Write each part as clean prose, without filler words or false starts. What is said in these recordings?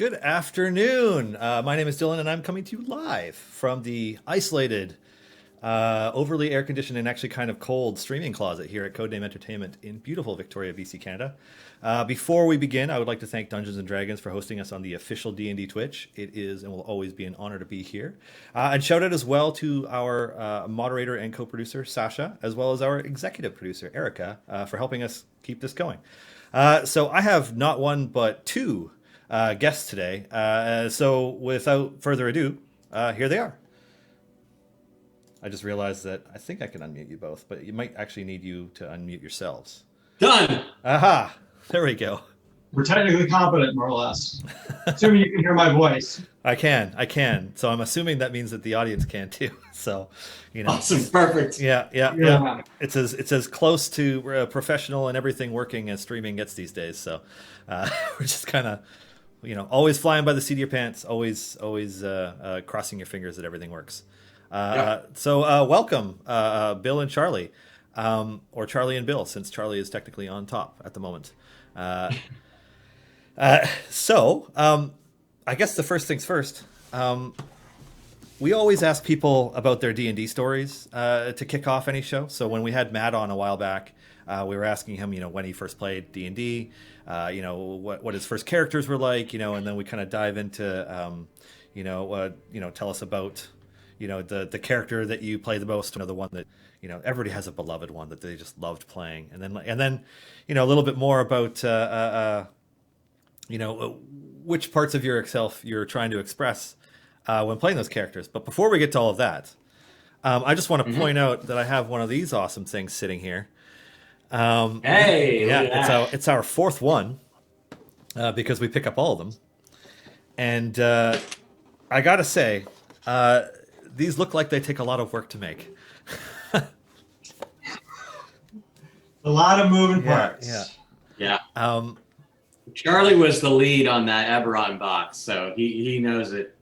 Good afternoon. My name is Dylan, and I'm coming to you live from the isolated, overly air-conditioned and actually kind of cold streaming closet here at Codename Entertainment in beautiful Victoria, BC, Canada. Before we begin, I would like to thank Dungeons & Dragons for hosting us on the official D&D Twitch. It is and will always be an honor to be here. And shout out as well to our moderator and co-producer, Sasha, as well as our executive producer, Erica, for helping us keep this going. So I have not one, but two guests today. So without further ado, here they are. I just realized that I think I can unmute you both, but you might actually need you to unmute yourselves. Done. Aha! There we go. We're technically competent, more or less. Assuming you can hear my voice. I can. So I'm assuming that means that the audience can too. So, you know. Awesome. Perfect. Yeah. It's as close to professional and everything working as streaming gets these days. So we're just kind of, always flying by the seat of your pants, always crossing your fingers that everything works. So welcome, Bill and Charlie, or Charlie and Bill, since Charlie is technically on top at the moment. So I guess the first things first. We always ask people about their D&D stories to kick off any show. So when we had Matt on a while back, we were asking him, when he first played D&D, what his first characters were like, and then we kind of dive into, tell us about, the character that you play the most, the one that, everybody has a beloved one that they just loved playing. And then, a little bit more about, which parts of yourself you're trying to express when playing those characters. But before we get to all of that, I just want to point out that I have one of these awesome things sitting here. Hey, yeah, it's our fourth one because we pick up all of them. And I got to say, these look like they take a lot of work to make. A lot of moving parts. Yeah. Charlie was the lead on that Eberron box, so he knows it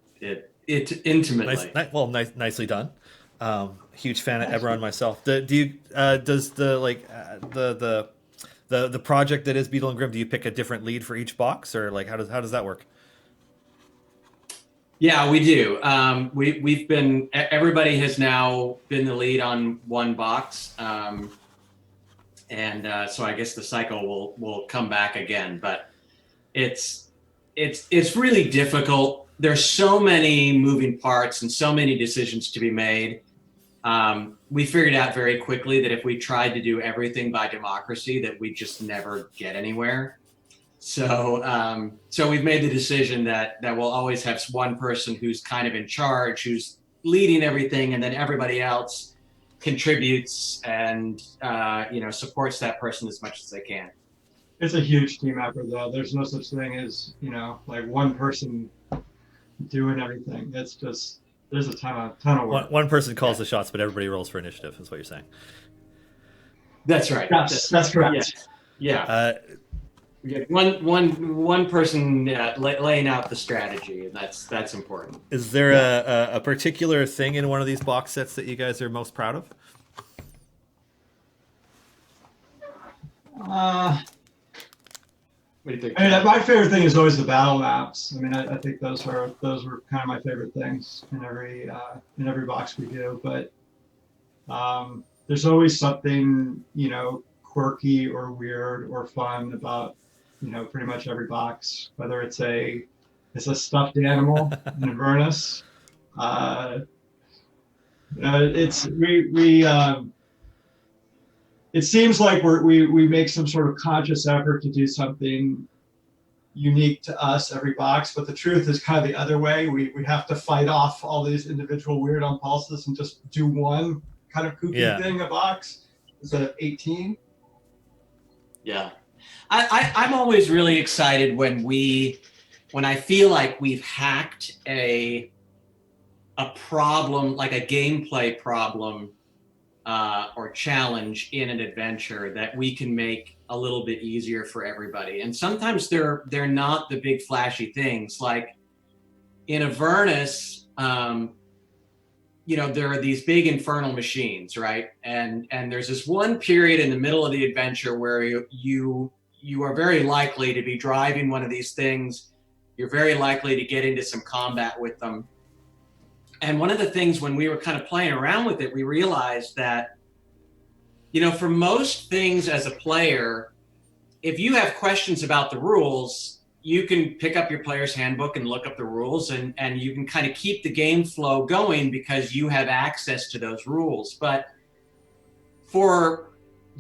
intimately. Nicely done. Huge fan of Eberron myself. Does the project that is Beadle and Grimm, do you pick a different lead for each box, or how does that work? Yeah, we do. Everybody has now been the lead on one box. So I guess the cycle will come back again, but it's really difficult. There's so many moving parts and so many decisions to be made. We figured out very quickly that if we tried to do everything by democracy, that we'd just never get anywhere. So we've made the decision that we'll always have one person who's kind of in charge, who's leading everything, and then everybody else contributes and supports that person as much as they can. It's a huge team effort, though. There's no such thing as one person doing everything. It's just there's a ton of work. One person calls the shots, but everybody rolls for initiative. Is what you're saying? That's right. That's correct. Yeah. One person laying out the strategy, and that's important. Is there a particular thing in one of these box sets that you guys are most proud of? What do you think? My favorite thing is always the battle maps. I think those were kind of my favorite things in every box we do. But there's always something quirky or weird or fun about pretty much every box, whether it's a stuffed animal in Avernus. It seems like we make some sort of conscious effort to do something unique to us every box, but the truth is kind of the other way. We have to fight off all these individual weird impulses and just do one kind of kooky thing a box instead of 18. Yeah. I'm always really excited when I feel like we've hacked a problem, like a gameplay problem or challenge in an adventure that we can make a little bit easier for everybody. And sometimes they're not the big flashy things. Like in Avernus, there are these big infernal machines, right? And there's this one period in the middle of the adventure where you are very likely to be driving one of these things you're very likely to get into some combat with them. And one of the things when we were kind of playing around with it, we realized that, you know, for most things as a player, if you have questions about the rules, you can pick up your player's handbook and look up the rules, and you can kind of keep the game flow going because you have access to those rules. But for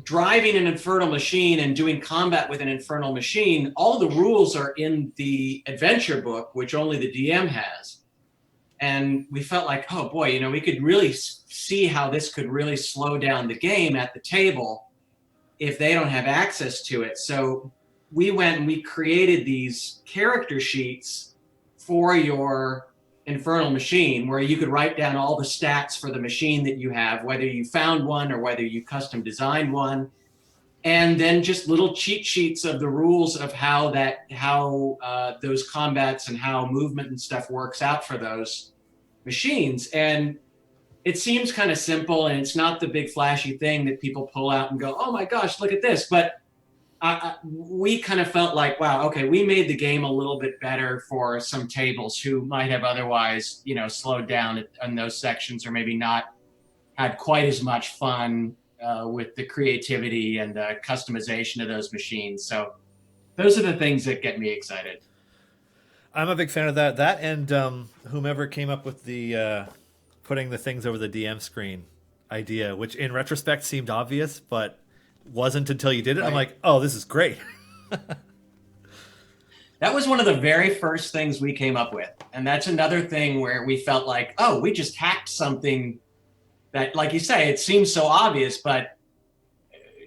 driving an infernal machine and doing combat with an infernal machine, all the rules are in the adventure book, which only the DM has. And we felt like, oh boy, you know, we could really see how this could really slow down the game at the table if they don't have access to it. So we went and we created these character sheets for your infernal machine where you could write down all the stats for the machine that you have, whether you found one or whether you custom designed one, and then just little cheat sheets of the rules of how those combats and how movement and stuff works out for those machines. And it seems kind of simple, and it's not the big flashy thing that people pull out and go, oh my gosh, look at this. But we kind of felt like, wow, okay, we made the game a little bit better for some tables who might have otherwise, you know, slowed down in those sections, or maybe not had quite as much fun with the creativity and the customization of those machines. So those are the things that get me excited. I'm a big fan of that. That and whomever came up with the putting the things over the DM screen idea, which in retrospect seemed obvious, but wasn't until you did it. Right. I'm like, oh, this is great. That was one of the very first things we came up with. And that's another thing where we felt like, oh, we just hacked something that, like you say, it seems so obvious, but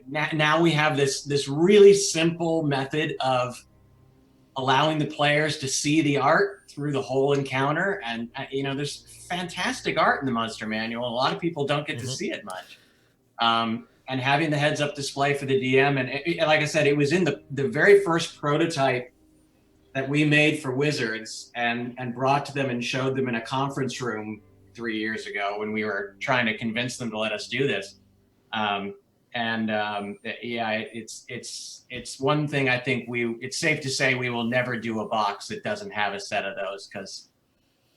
now we have this really simple method of allowing the players to see the art through the whole encounter. And, you know, there's fantastic art in the Monster Manual. A lot of people don't get to see it much. And having the heads-up display for the DM. And like I said, it was in the very first prototype that we made for Wizards and brought to them and showed them in a conference room 3 years ago when we were trying to convince them to let us do this. Yeah, it's one thing I think it's safe to say we will never do a box that doesn't have a set of those, because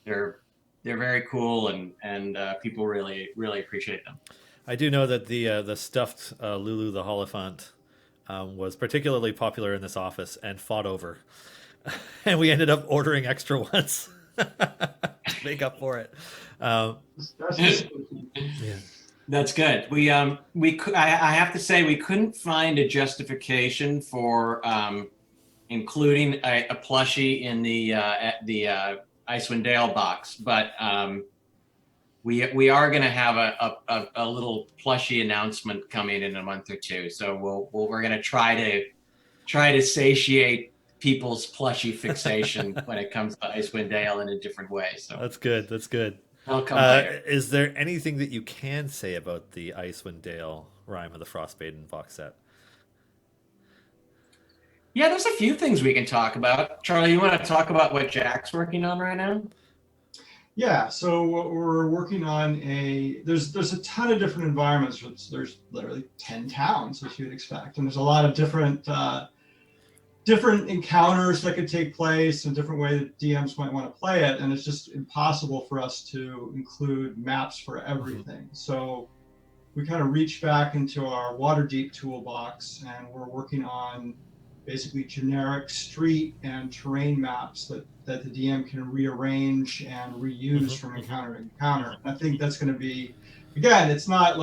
they're very cool and people really, really appreciate them. I do know that the stuffed Lulu the Holophant was particularly popular in this office and fought over. And we ended up ordering extra ones to make up for it. That's good. I have to say we couldn't find a justification for including a plushie in the Icewind Dale box, but we are going to have a little plushie announcement coming in a month or two. So we're going to try to satiate people's plushie fixation when it comes to Icewind Dale in a different way. So that's good. That's good. I'll come later. Is there anything that you can say about the Icewind Dale Rime of the Frostmaiden box set? Yeah, there's a few things we can talk about. Charlie, you want to talk about what Jack's working on right now? Yeah, so what we're working on there's a ton of different environments. There's literally 10 towns, as you'd expect, and there's a lot of different encounters that could take place and different way that DMs might want to play it, and it's just impossible for us to include maps for everything. So we kind of reached back into our Waterdeep toolbox, and we're working on basically generic street and terrain maps that the DM can rearrange and reuse from encounter to encounter. And I think that's going to be, again, it's not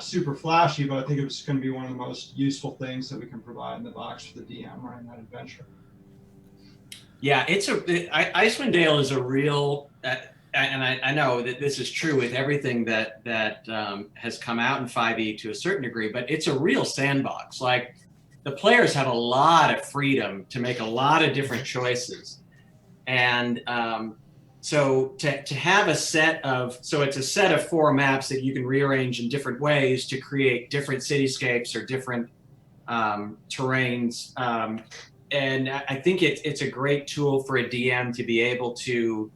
super flashy, but I think it's going to be one of the most useful things that we can provide in the box for the DM running that adventure. Yeah, Icewind Dale is a real, and I know that this is true with everything that has come out in 5e to a certain degree, but it's a real sandbox. Like, the players have a lot of freedom to make a lot of different choices. And so to have a set of, so it's a set of 4 maps that you can rearrange in different ways to create different cityscapes or different terrains. And I think it's a great tool for a DM to be able to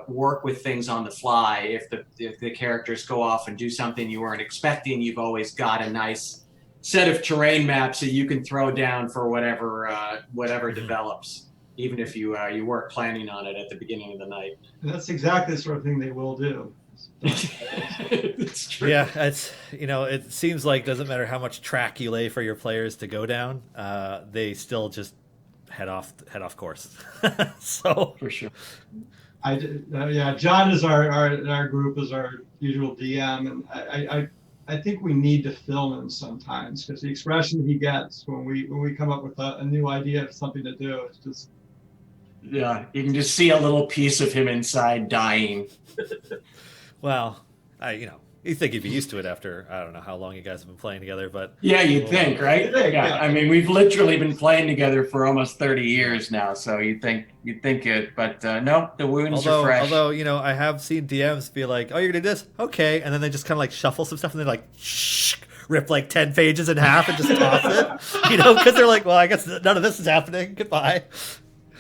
work with things on the fly. If the characters go off and do something you weren't expecting, you've always got a nice set of terrain maps that you can throw down for whatever develops. even if you you weren't planning on it at the beginning of the night. And that's exactly the sort of thing they will do. It's true. Yeah, it's it seems like doesn't matter how much track you lay for your players to go down, they still just head off course. So For sure. John is our group is our usual DM, and I think we need to film him sometimes, because the expression he gets when we come up with a new idea of something to do, it's just Yeah, you can just see a little piece of him inside dying. well, you think you'd be used to it after I don't know how long you guys have been playing together, but Yeah, you'd think, right? Yeah. I mean, we've literally been playing together for almost 30 years now, so you'd think it, but no, the wounds are fresh. Although I have seen DMs be like, "Oh, you're gonna do this, okay," and then they just kind of like shuffle some stuff, and they're like, "Shh." Rip like 10 pages in half and just toss it, because they're like, well, I guess none of this is happening. Goodbye.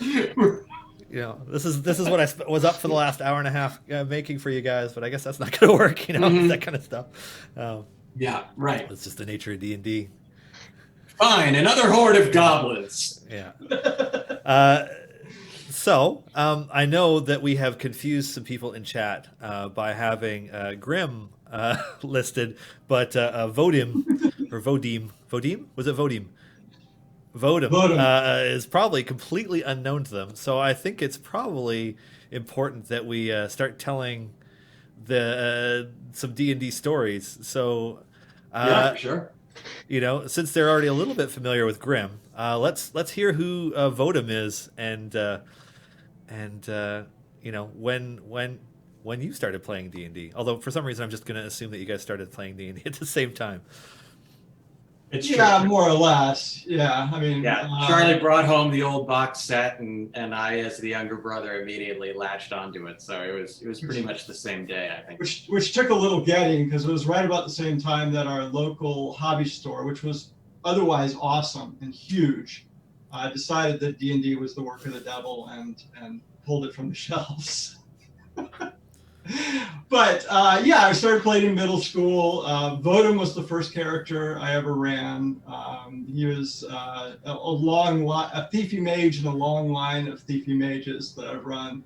This is what I was up for the last hour and a half making for you guys, but I guess that's not going to work. That kind of stuff. Yeah, right. It's just the nature of D&D. Fine, another horde of goblins. Yeah. So I know that we have confused some people in chat by having Grimm listed, but Vodim or Vodim, was it Vodim? Vodem is probably completely unknown to them. So I think it's probably important that we start telling some D&D stories. So Yeah, for sure. Since they're already a little bit familiar with Grimm, let's hear who Vodem is and when you started playing D&D. Although for some reason I'm just going to assume that you guys started playing D&D at the same time. It's yeah, true. more or less. Yeah, I mean, Charlie brought home the old box set, and I, as the younger brother, immediately latched onto it. So it was pretty much the same day, I think. Which took a little getting, because it was right about the same time that our local hobby store, which was otherwise awesome and huge, decided that D&D was the work of the devil and pulled it from the shelves. But I started playing in middle school. Vodem was the first character I ever ran. He was a thiefy mage in a long line of thiefy mages that I've run,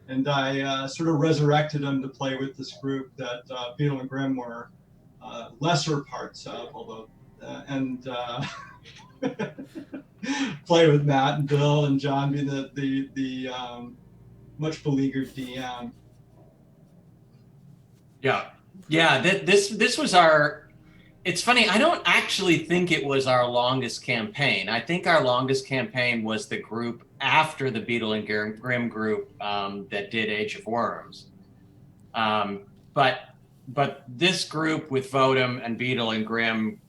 and I sort of resurrected him to play with this group that Beadle and Grimm were lesser parts of, although play with Matt and Bill and John being the much beleaguered DM. Yeah. This was our. It's funny. I don't actually think it was our longest campaign. I think our longest campaign was the group after the Beadle and Grimm group that did Age of Worms. But this group with Vodem and Beadle and Grimm,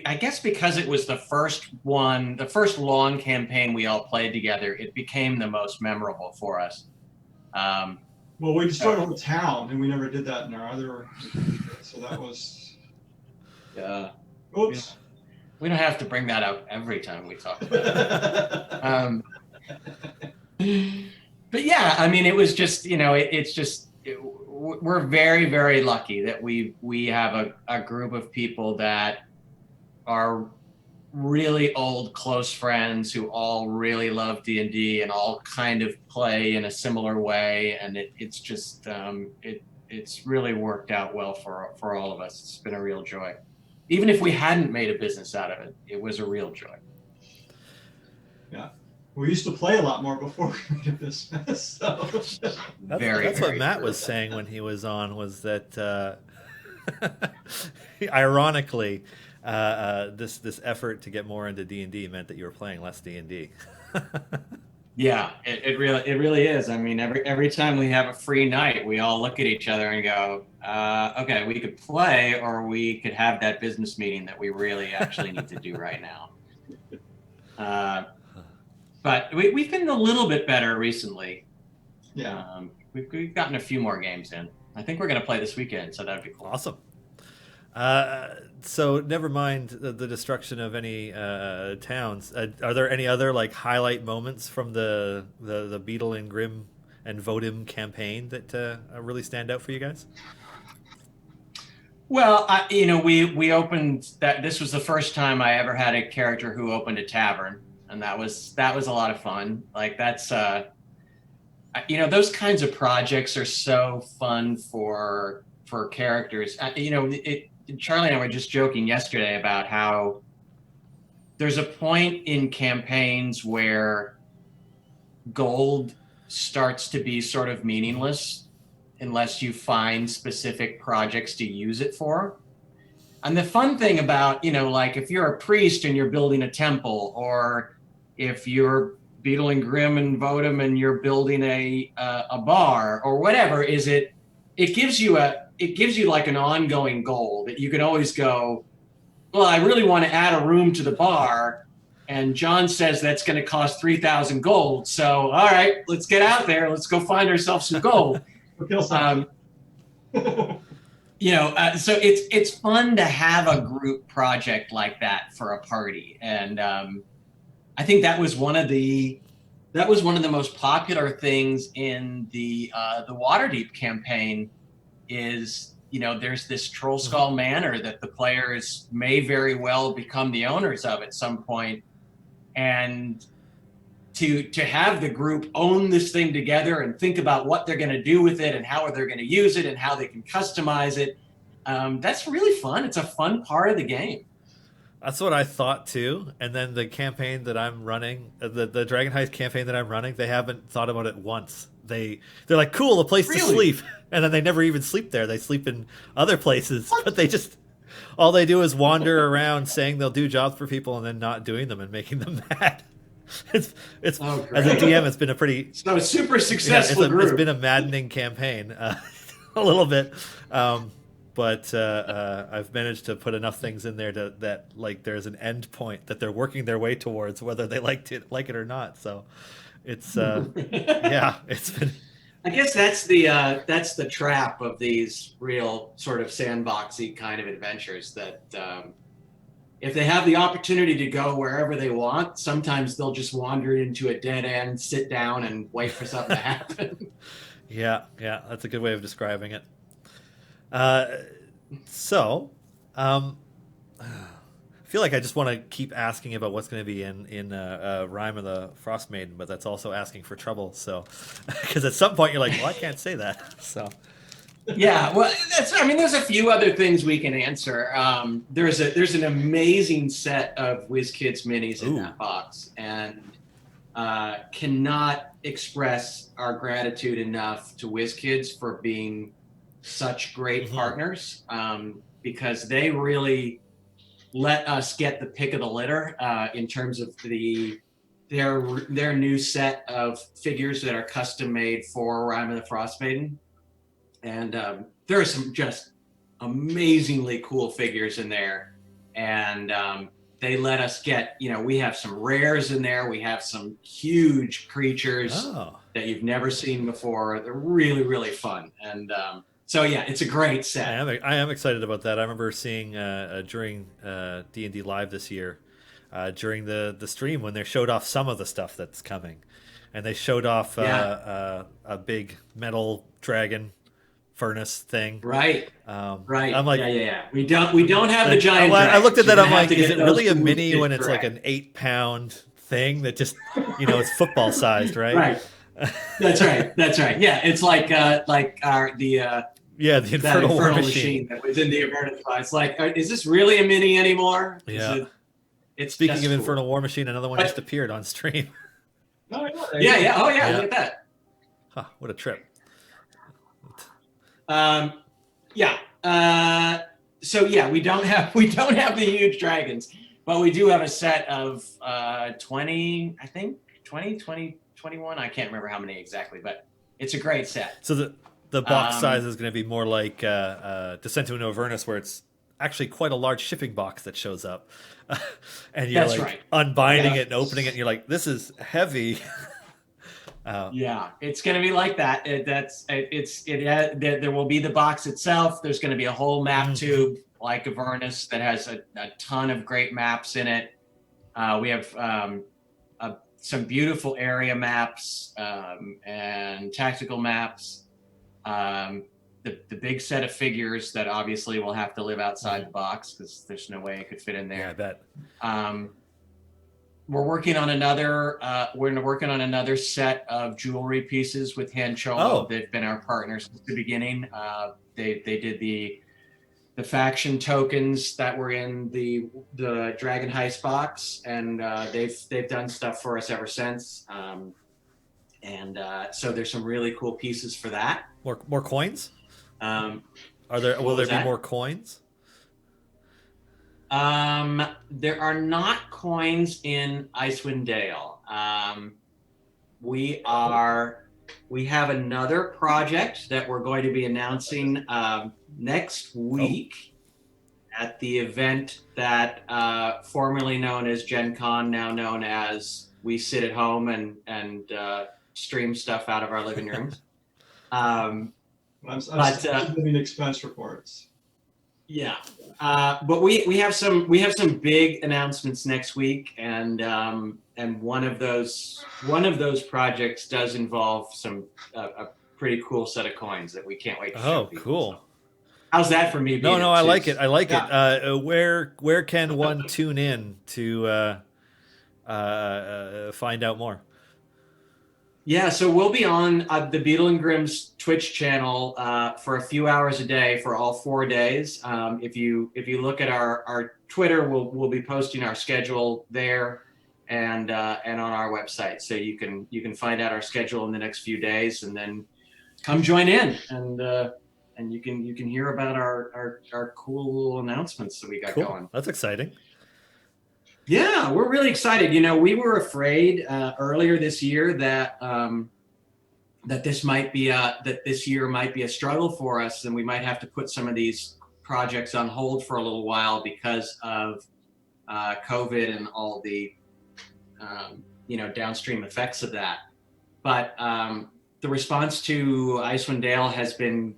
I guess because it was the first long campaign we all played together, it became the most memorable for us. Well, we just started with town, and we never did that in our other. So that was. Yeah. Oops. We don't have to bring that up every time we talk about it. But yeah, I mean, it was just, we're very, very lucky that we have a group of people that are really old close friends who all really love D&D and all kind of play in a similar way, and it's just it's really worked out well for all of us. It's been a real joy. Even if we hadn't made a business out of it, it was a real joy. Yeah, we used to play a lot more before we made a business. So. That's what Matt was saying when he was on, was that ironically. This effort to get more into D&D meant that you were playing less D&D. Yeah, it really is. I mean, every time we have a free night, we all look at each other and go, okay, we could play, or we could have that business meeting that we really actually need to do right now. But we've been a little bit better recently. Yeah, we've gotten a few more games in. I think we're going to play this weekend, so that'd be cool. Awesome. So never mind the destruction of any towns. Are there any other highlight moments from the Beadle and Grimm and Vodem campaign that really stand out for you guys? Well, we opened that. This was the first time I ever had a character who opened a tavern. and that was a lot of fun. Like that's those kinds of projects are so fun for characters. Charlie and I were just joking yesterday about how there's a point in campaigns where gold starts to be sort of meaningless unless you find specific projects to use it for. And the fun thing about, like if you're a priest and you're building a temple, or if you're Beadle and Grimm and Vodem and you're building a bar or whatever, is it gives you like an ongoing goal that you can always go, well, I really want to add a room to the bar, and John says that's going to cost 3,000 gold. So, all right, let's get out there. Let's go find ourselves some gold. So it's fun to have a group project like that for a party, and I think that was one of the most popular things in the Waterdeep campaign. Is there's this Troll Skull Manor that the players may very well become the owners of at some point, and to have the group own this thing together and think about what they're going to do with it and how they're going to use it and how they can customize it. That's really fun. It's a fun part of the game. That's what I thought too. And then the campaign that I'm running, the Dragon Heist campaign that I'm running, they haven't thought about it once. They're like, cool, a place to sleep. And then they never even sleep there. They sleep in other places. What? But all they do is wander around saying they'll do jobs for people and then not doing them and making them mad. It's as a DM, it's been a pretty super successful group. It's been a maddening campaign, a little bit. But I've managed to put enough things in there that like there's an end point that they're working their way towards, whether they like it or not. So it's it's been. I guess that's the trap of these real sort of sandboxy kind of adventures, that if they have the opportunity to go wherever they want, sometimes they'll just wander into a dead end, sit down, and wait for something to happen. Yeah, that's a good way of describing it. I feel like I just want to keep asking about what's going to be in Rime of the Frost Maiden, but that's also asking for trouble. So, because at some point you're like, well, I can't say that. So, yeah, well, there's a few other things we can answer. There's an amazing set of WizKids minis in that box, and cannot express our gratitude enough to WizKids for being such great partners, because they really let us get the pick of the litter in terms of their new set of figures that are custom made for Rime of the Frost Maiden. And there are some just amazingly cool figures in there, and they let us get, we have some rares in there. We have some huge creatures that you've never seen before. They're really, really fun. And so yeah, it's a great set. I am excited about that. I remember seeing during D&D Live this year, during the stream, when they showed off some of the stuff that's coming, and they showed off a big metal dragon furnace thing. Right. Right. I'm like, yeah. We don't have the giant. I looked at that. I'm like, is it really a mini when it's like an 8-pound thing that just, it's football sized, right? Right. That's right. Yeah, it's like the Infernal War Machine that was in the Avernus Files. It's like, is this really a mini anymore? Yeah. Speaking of Infernal War Machine, another one just appeared on stream. Oh, yeah. Oh, yeah. Look at that. Huh, what a trip. So yeah, we don't have the huge dragons, but we do have a set of 20, 21. I can't remember how many exactly, but it's a great set. So the box size is going to be more like Descent into Avernus, where it's actually quite a large shipping box that shows up, and you're unbinding it and opening it, and you're like, this is heavy. Yeah, it's going to be like that. There will be the box itself. There's going to be a whole map tube like Avernus that has a ton of great maps in it. We have some beautiful area maps and tactical maps. The big set of figures that obviously will have to live outside the box because there's no way it could fit in there. Yeah, I bet. we're working on another set of jewelry pieces with Han Cholo. Oh. They've been our partners since the beginning. They did the faction tokens that were in the Dragon Heist box, and they've done stuff for us ever since. So there's some really cool pieces for that. More coins? Um, Will there be that? more coins? There are not coins in Icewind Dale. We have another project that we're going to be announcing next week at the event that formerly known as Gen Con, now known as we sit at home and stream stuff out of our living rooms. I'm submitting expense reports. Yeah, but we have some big announcements next week, and one of those projects does involve a pretty cool set of coins that we can't wait to show people. Cool. So, how's that for me? No, I like it. I like it. Where can one tune in to find out more? Yeah, so we'll be on the Beadle and Grimm's Twitch channel for a few hours a day for all 4 days. If you look at our Twitter, we'll be posting our schedule there and on our website, so you can find out our schedule in the next few days, and then come join in and you can hear about our cool little announcements that we got going. That's exciting. Yeah, we're really excited. We were afraid earlier this year that this year might be a struggle for us, and we might have to put some of these projects on hold for a little while because of COVID and all the downstream effects of that. But the response to Icewind Dale has been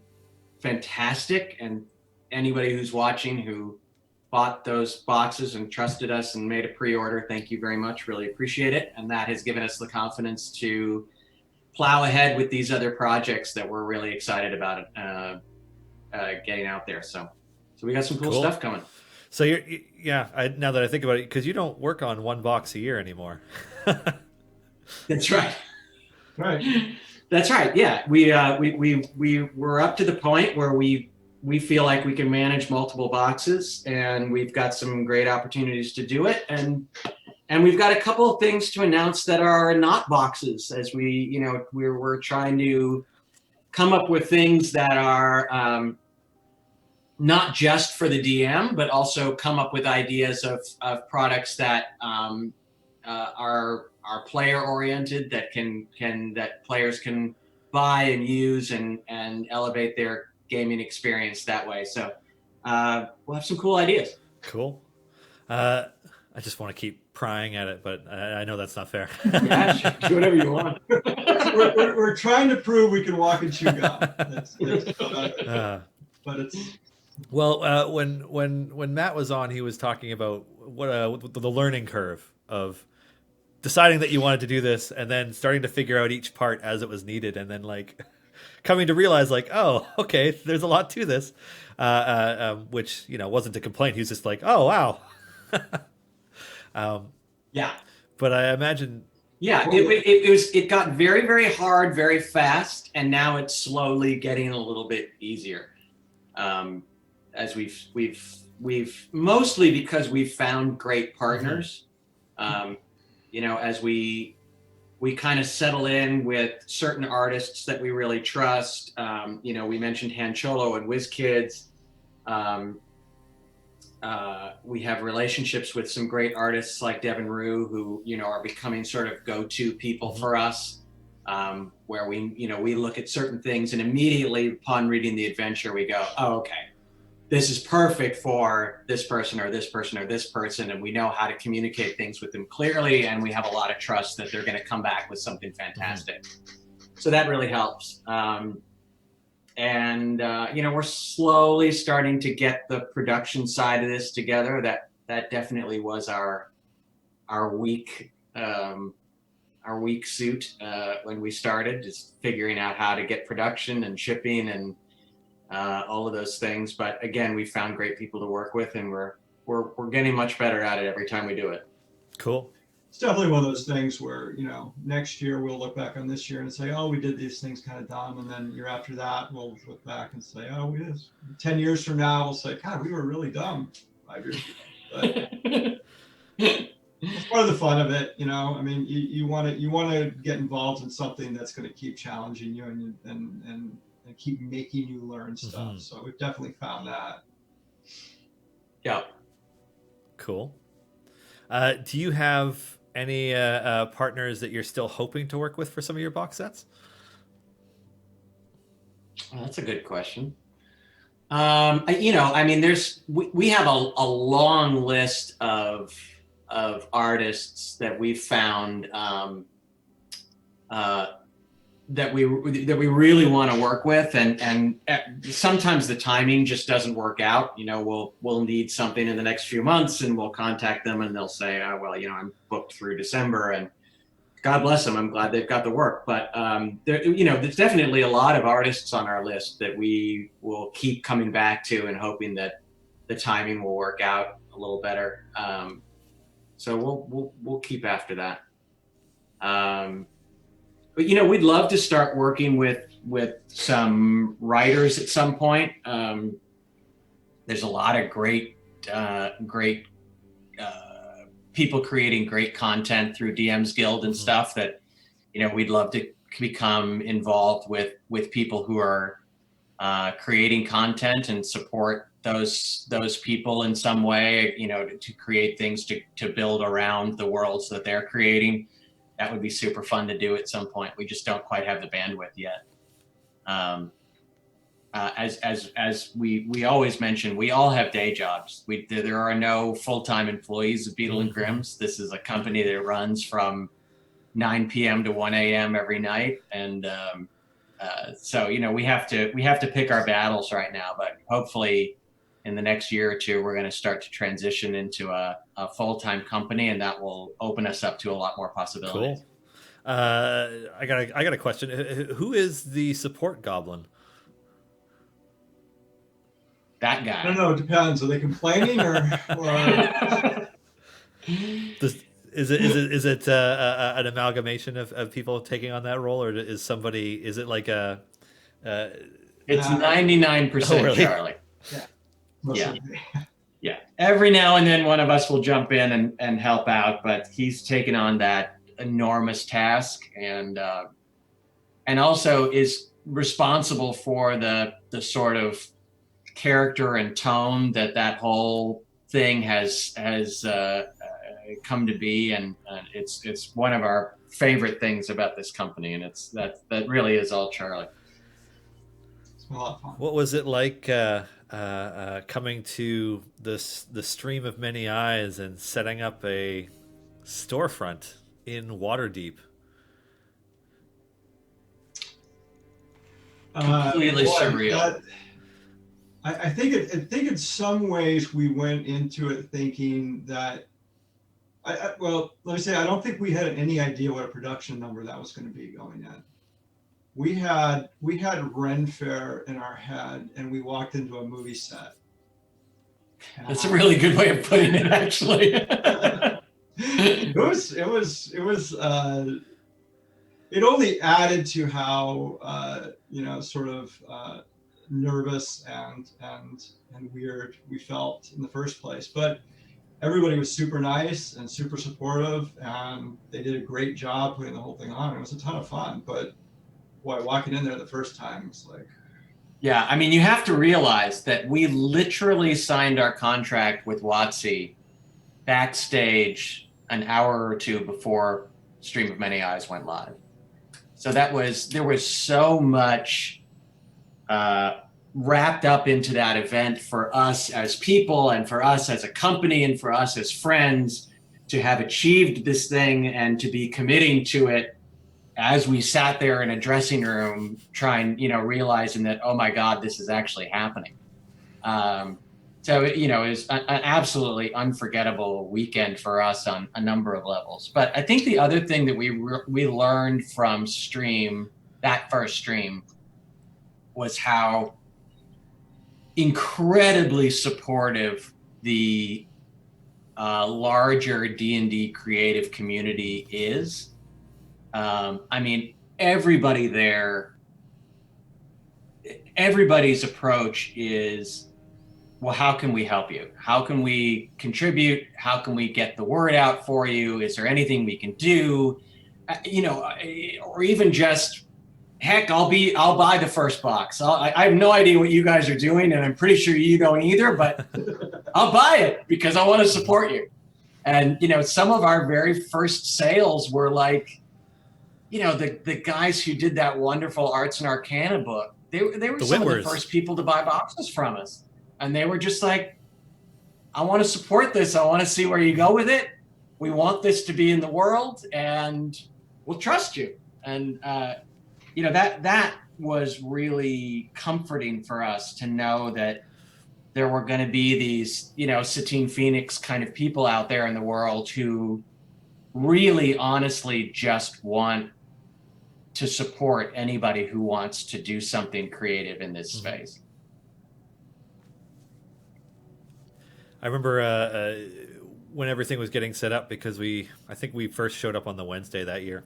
fantastic, and anybody who's watching who bought those boxes and trusted us and made a pre-order, thank you very much. Really appreciate it. And that has given us the confidence to plow ahead with these other projects that we're really excited about getting out there. So we got some cool stuff coming. So now that I think about it, because you don't work on one box a year anymore. That's right. Right. That's right. Yeah, we're up to the point where we feel like we can manage multiple boxes, and we've got some great opportunities to do it. And we've got a couple of things to announce that are not boxes, as we're trying to come up with things that are not just for the DM, but also come up with ideas of products that are player oriented, that players can buy and use and elevate their gaming experience that way. So we'll have some cool ideas. Cool. I just want to keep prying at it, but I know that's not fair. Yeah, do whatever you want. we're trying to prove we can walk and chew gum. But it's when Matt was on, he was talking about what the learning curve of deciding that you wanted to do this, and then starting to figure out each part as it was needed, and then coming to realize oh, okay, there's a lot to this, which wasn't a complaint. He was just oh, wow. Yeah. But I imagine. Yeah, it got very, very hard very fast, and now it's slowly getting a little bit easier. As we've mostly because we've found great partners. As we kind of settle in with certain artists that we really trust. We mentioned Han Cholo and WizKids. We have relationships with some great artists like Devin Rue, who are becoming sort of go-to people for us. Where we look at certain things, and immediately upon reading the adventure, we go, oh, okay, this is perfect for this person or this person or this person, and we know how to communicate things with them clearly, and we have a lot of trust that they're going to come back with something fantastic. So that really helps. We're slowly starting to get the production side of this together. That definitely was our weak suit when we started, just figuring out how to get production and shipping and all of those things. But again, we found great people to work with, and we're getting much better at it every time we do it. Cool. it's definitely one of those things where, next year we'll look back on this year and say, oh, we did these things kind of dumb. And then year after that, we'll look back and say, oh, 10 years from now, we'll say, God, we were really dumb 5 years ago. But it's part of the fun of it, I mean, you want to get involved in something that's going to keep challenging you and keep making you learn stuff. So we've definitely found that. Yeah. Cool. Do you have any partners that you're still hoping to work with for some of your box sets? Well, that's a good question. I mean, we have a long list of artists that we've found that we really want to work with, and sometimes the timing just doesn't work out. We'll need something in the next few months, and we'll contact them, and they'll say, oh, well, I'm booked through December, and God bless them. I'm glad they've got the work. But there's definitely a lot of artists on our list that we will keep coming back to and hoping that the timing will work out a little better. So we'll keep after that. But we'd love to start working with some writers at some point. There's a lot of great people creating great content through DM's Guild and stuff that we'd love to become involved with people who are creating content and support those people in some way, to create things to build around the worlds that they're creating. That would be super fun to do at some point. We just don't quite have the bandwidth yet. As we always mention, we all have day jobs. There are no full-time employees of Beadle and Grimm's. This is a company that runs from 9 p.m. to 1 a.m. every night, and so we have to pick our battles right now. But hopefully, in the next year or two, we're going to start to transition into a full-time company, and that will open us up to a lot more possibilities. Cool. I got a question. Who is the support goblin? That guy. I don't know. It depends. Are they complaining or? Is it an amalgamation of people taking on that role, or is it like a? It's 99% really? Charlie. Yeah. Yeah. Every now and then one of us will jump in and help out, but he's taken on that enormous task and also is responsible for the sort of character and tone that whole thing has come to be, and it's one of our favorite things about this company, and that really is all Charlie. It's been a lot of fun. What was it like coming to the stream of many eyes and setting up a storefront in Waterdeep? Completely surreal. I think in some ways we went into it thinking that well, let me say, I don't think we had any idea what a production number that was going to be going in. We had Ren Fair in our head, and we walked into a movie set. That's a really good way of putting it, actually. It only added to how sort of nervous and weird we felt in the first place. But everybody was super nice and super supportive, and they did a great job putting the whole thing on. It was a ton of fun, but boy, walking in there the first time was like... Yeah, I mean, you have to realize that we literally signed our contract with WotC backstage an hour or two before Stream of Many Eyes went live. So there was so much wrapped up into that event for us as people and for us as a company and for us as friends to have achieved this thing and to be committing to it as we sat there in a dressing room realizing that, oh my God, this is actually happening. So it was an absolutely unforgettable weekend for us on a number of levels. But I think the other thing that we learned from that first stream, was how incredibly supportive the larger D&D creative community is. I mean, everybody there, everybody's approach is, well, how can we help you? How can we contribute? How can we get the word out for you? Is there anything we can do? Or even just, heck, I'll buy the first box. I have no idea what you guys are doing, and I'm pretty sure you don't either, but I'll buy it because I want to support you. And, some of our very first sales were like, the guys who did that wonderful Arts and Arcana book, they were some of the first people to buy boxes from us. And they were just like, I want to support this. I want to see where you go with it. We want this to be in the world, and we'll trust you. And, that was really comforting for us to know that there were going to be these, Satine Phoenix kind of people out there in the world who really honestly just want to support anybody who wants to do something creative in this space. I remember when everything was getting set up, because I think we first showed up on the Wednesday that year.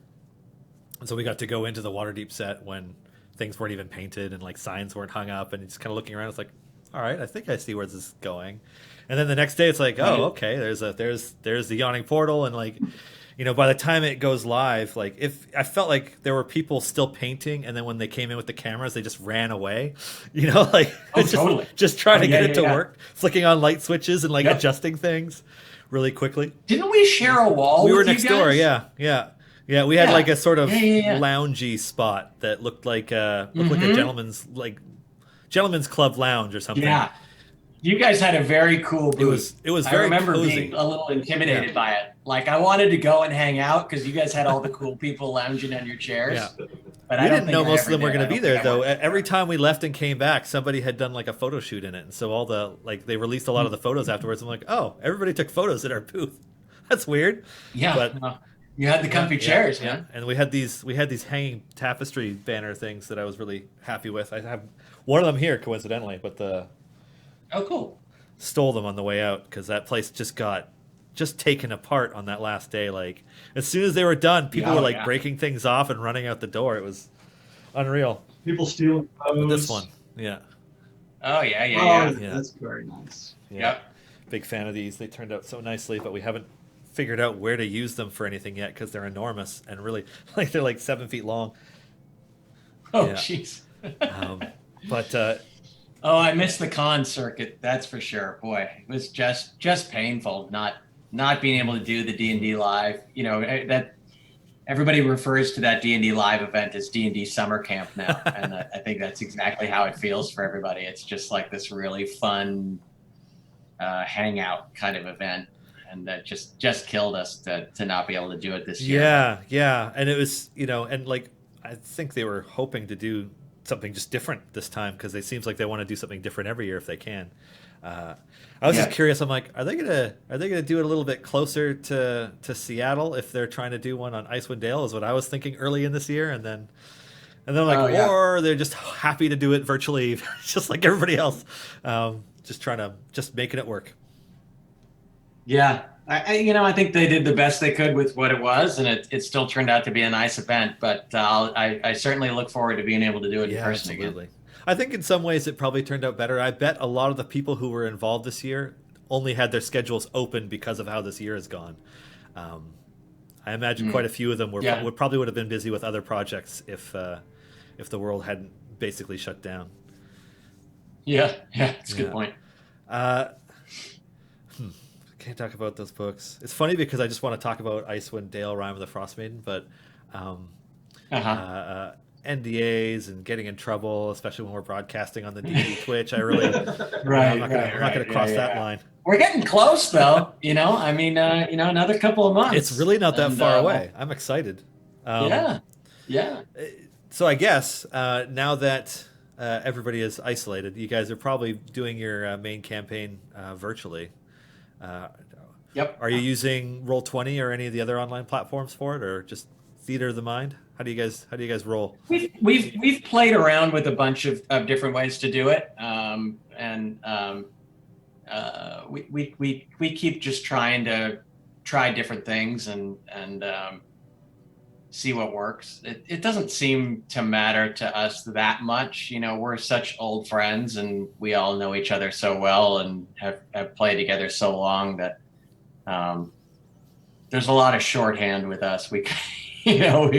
And so we got to go into the Waterdeep set when things weren't even painted and like signs weren't hung up, and just kind of looking around. It's like, all right, I think I see where this is going. And then the next day it's like, oh, okay, there's the yawning portal. And like, by the time it goes live, like I felt like there were people still painting, and then when they came in with the cameras, they just ran away, totally. just trying to get it to work, flicking on light switches and adjusting things really quickly. Didn't we share a wall? We with were you next guys? door. Yeah. We had like a sort of loungy spot that looked like a gentleman's club lounge or something. Yeah. You guys had a very cool booth. It was very I remember cozy. being a little intimidated by it. Like, I wanted to go and hang out because you guys had all the cool people lounging on your chairs. Yeah. But we didn't know most of them were going to be there, though. Every time we left and came back, somebody had done like a photo shoot in it. And so they released a lot of the photos afterwards. I'm like, oh, everybody took photos at our booth. That's weird. Yeah. But you had the comfy chairs, man. And we had these hanging tapestry banner things that I was really happy with. I have one of them here, coincidentally, but oh, cool. Stole them on the way out because that place just got taken apart on that last day. Like, as soon as they were done, people were breaking things off and running out the door. It was unreal. People stealing clothes. This one, yeah. Oh yeah. That's very nice. Yeah. Yep. Big fan of these. They turned out so nicely, but we haven't figured out where to use them for anything yet because they're enormous and really they're like 7 feet long. Oh jeez. I missed the con circuit, that's for sure. Boy, it was just painful not being able to do the D&D live. That everybody refers to that D&D live event as D&D summer camp now, and I think that's exactly how it feels for everybody. It's just like this really fun hangout kind of event. And that just killed us to not be able to do it this year. Yeah. And it was, and like, I think they were hoping to do something just different this time because it seems like they want to do something different every year if they can. I was just curious. I'm like, are they gonna do it a little bit closer to Seattle if they're trying to do one on Icewind Dale? Is what I was thinking early in this year, and then I'm like, or they're just happy to do it virtually, just like everybody else, just making it work. Yeah, I think they did the best they could with what it was, and it still turned out to be a nice event. But I certainly look forward to being able to do it in person again. I think in some ways it probably turned out better. I bet a lot of the people who were involved this year only had their schedules open because of how this year has gone. I imagine quite a few of them would have been busy with other projects if the world hadn't basically shut down. Yeah, it's a good point. Can't talk about those books. It's funny because I just want to talk about Icewind Dale, Rime of the Frost Maiden, but NDAs and getting in trouble, especially when we're broadcasting on the D&D Twitch. I really, I'm not going to cross that line. We're getting close, though. Another couple of months. It's really not that far away. I'm excited. Yeah. So I guess now that everybody is isolated, you guys are probably doing your main campaign virtually. Yep. Are you using Roll20 or any of the other online platforms for it, or just Theater of the Mind? How do you guys roll? We've played around with a bunch of different ways to do it, we keep just trying to try different things and see what works. It doesn't seem to matter to us that much. You know, we're such old friends and we all know each other so well and have played together so long that there's a lot of shorthand with us. We, you know,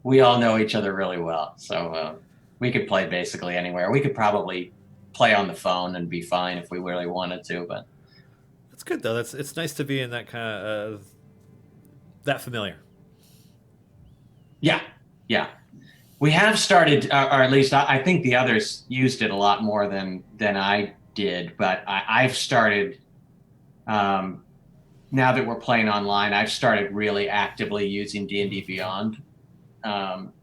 we all know each other really well. So we could play basically anywhere. We could probably play on the phone and be fine if we really wanted to, but That's good though. It's nice to be in that kind of that familiar. Yeah. We have started, or at least I think the others used it a lot more than I did. But I've started, now that we're playing online, I've started really actively using D&D Beyond,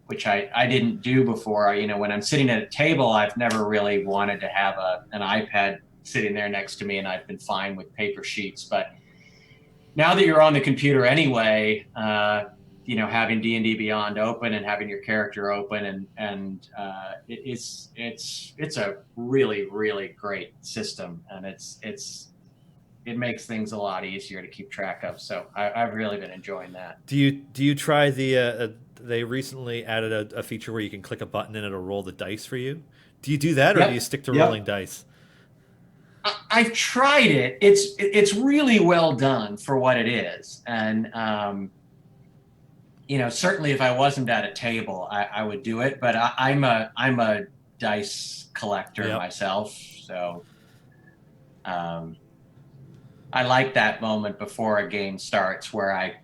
which I didn't do before. You know, when I'm sitting at a table, I've never really wanted to have an iPad sitting there next to me, and I've been fine with paper sheets. But now that you're on the computer anyway, you know, having D&D Beyond open and having your character open and it's a really, really great system, and it makes things a lot easier to keep track of. So I've really been enjoying that. Do you try the? They recently added a feature where you can click a button and it'll roll the dice for you. Do you do that, or do you stick to rolling dice? I've tried it. It's really well done for what it is, and you know, certainly if I wasn't at a table, I would do it. But I'm a dice collector myself, so I like that moment before a game starts where I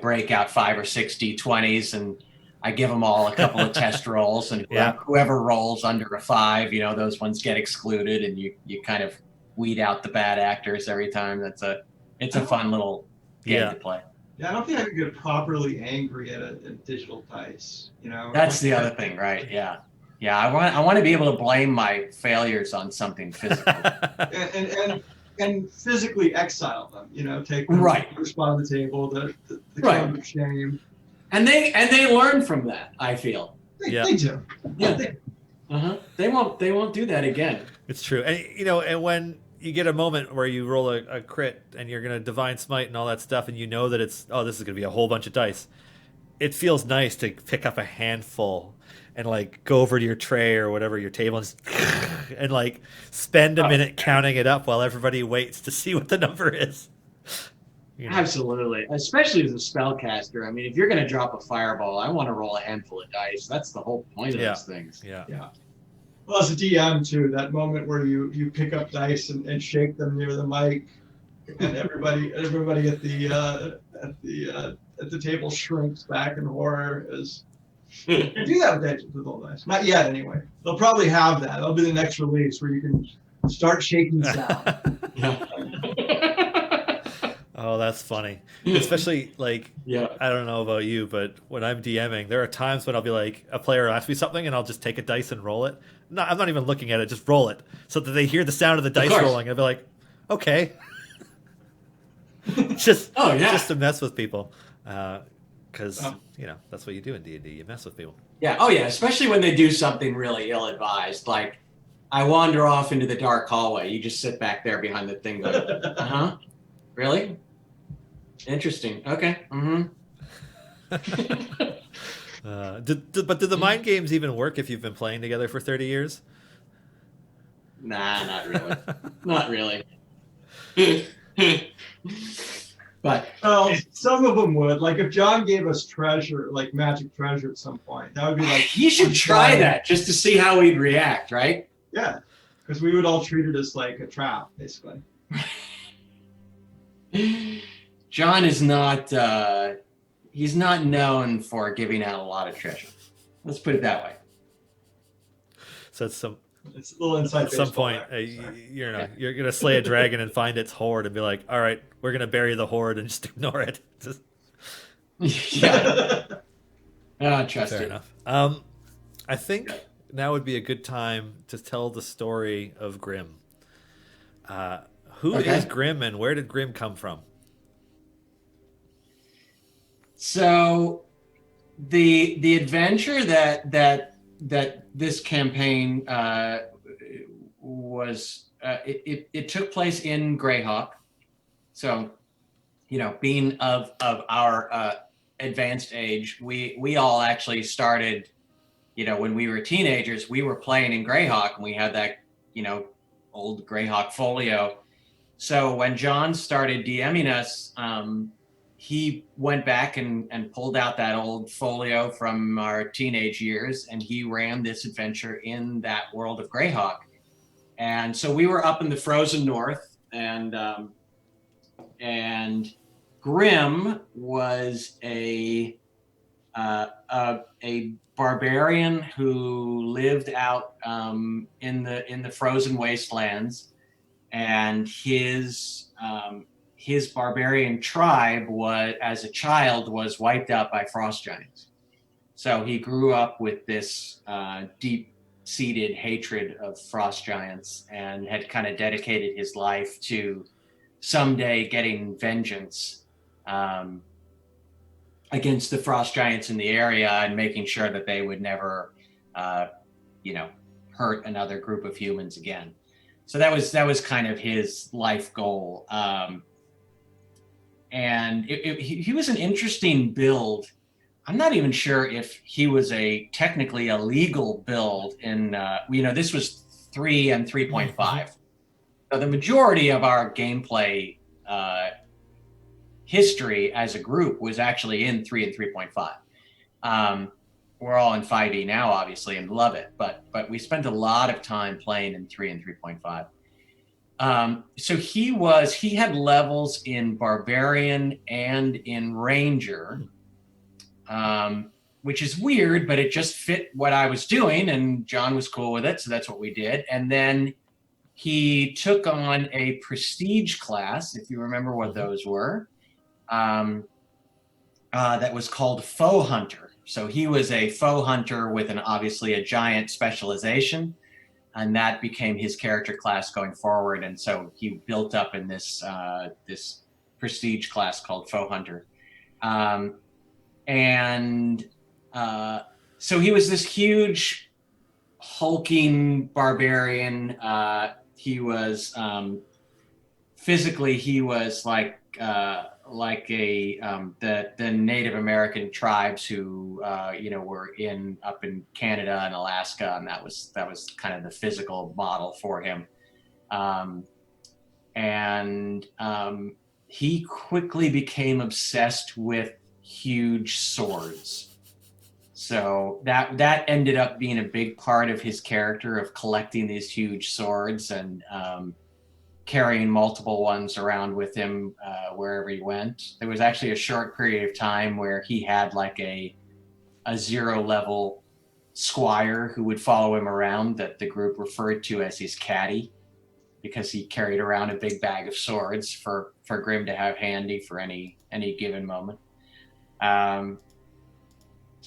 break out 5 or 6 D20s and I give them all a couple of test rolls, and whoever rolls under a 5, you know, those ones get excluded, and you kind of weed out the bad actors every time. It's a fun little game to play. Yeah, I don't think I could get properly angry at a digital dice. You know, that's the other thing, right? Yeah. I want to be able to blame my failures on something physical, and physically exile them. You know, take them to the spot on the table, the kind of shame. And they learn from that. I feel they do. Yeah. They won't do that again. It's true, and you know, and when you get a moment where you roll a crit and you're going to divine smite and all that stuff, and you know that this is going to be a whole bunch of dice. It feels nice to pick up a handful and like go over to your tray or whatever, your table, and like spend a minute counting it up while everybody waits to see what the number is. You know? Absolutely, especially as a spellcaster. I mean, if you're going to drop a fireball, I want to roll a handful of dice. That's the whole point of those things. Yeah. Well, as a DM too, that moment where you pick up dice and shake them near the mic, and everybody at the table shrinks back in horror. Is you can do that with Dungeons with Old Dice. Not yet, anyway. They'll probably have that. That'll be the next release where you can start shaking sound. Oh, that's funny. Especially like, I don't know about you, but when I'm DMing, there are times when I'll be like, a player asks me something and I'll just take a dice and roll it. No, I'm not even looking at it, just roll it. So that they hear the sound of the dice rolling. I'll be like, okay. just to mess with people. Because, you know, that's what you do in D&D. You mess with people. Yeah. Oh, yeah. Especially when they do something really ill-advised. Like, I wander off into the dark hallway. You just sit back there behind the thing going, really? Interesting. Okay. But do the mind games even work if you've been playing together for 30 years? Nah, not really. Not really. But some of them would. Like if John gave us treasure, like magic treasure at some point, that would be like you should try that just to see how we'd react, right? Yeah, because we would all treat it as like a trap, basically. John is not he's not known for giving out a lot of treasure. Let's put it that way. So it's a little inside at some point you're gonna slay a dragon and find its hoard and be like, all right, we're gonna bury the hoard and just ignore it. Trust Fair it. enough. I think now would be a good time to tell the story of Grimm. Who is Grimm and where did Grimm come from? So the adventure that this campaign was it took place in Greyhawk. So, being of our advanced age, we all actually started, when we were teenagers, we were playing in Greyhawk, and we had that, old Greyhawk folio. So when John started DMing us, he went back and pulled out that old folio from our teenage years, and he ran this adventure in that world of Greyhawk. And so we were up in the frozen north, and Grimm was a barbarian who lived out in the frozen wastelands, and his barbarian tribe as a child, was wiped out by frost giants. So he grew up with this deep-seated hatred of frost giants, and had kind of dedicated his life to someday getting vengeance against the frost giants in the area, and making sure that they would never, hurt another group of humans again. So that was kind of his life goal. And he was an interesting build. I'm not even sure if he was technically a legal build in, this was 3 and 3.5. So the majority of our gameplay history as a group was actually in 3 and 3.5. We're all in 5e now, obviously, and love it, but we spent a lot of time playing in 3 and 3.5. So he had levels in Barbarian and in Ranger, which is weird, but it just fit what I was doing, and John was cool with it, so that's what we did. And then he took on a prestige class, if you remember what those were, that was called Foe Hunter. So he was a Foe Hunter with obviously a giant specialization, and that became his character class going forward. And so he built up in this prestige class called Foe Hunter. So he was this huge hulking barbarian. He was physically, he was like the Native American tribes who were up in Canada and Alaska, and that was kind of the physical model for him. He quickly became obsessed with huge swords. So that ended up being a big part of his character, of collecting these huge swords and carrying multiple ones around with him wherever he went. There was actually a short period of time where he had like a 0 level squire who would follow him around, that the group referred to as his caddy, because he carried around a big bag of swords for Grimm to have handy for any given moment.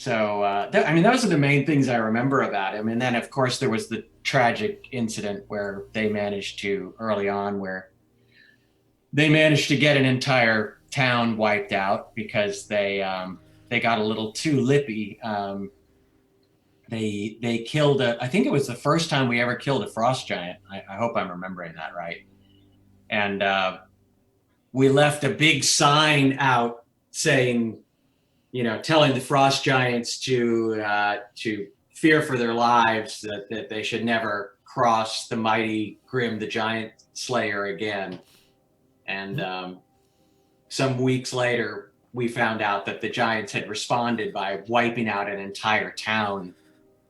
Those are the main things I remember about him. And then, of course, there was the tragic incident where they managed to, early on, where they managed to get an entire town wiped out because they got a little too lippy. They killed I think it was the first time we ever killed a frost giant. I hope I'm remembering that right. And we left a big sign out saying, telling the frost giants to fear for their lives, that they should never cross the mighty Grimm the Giant Slayer again. And some weeks later, we found out that the giants had responded by wiping out an entire town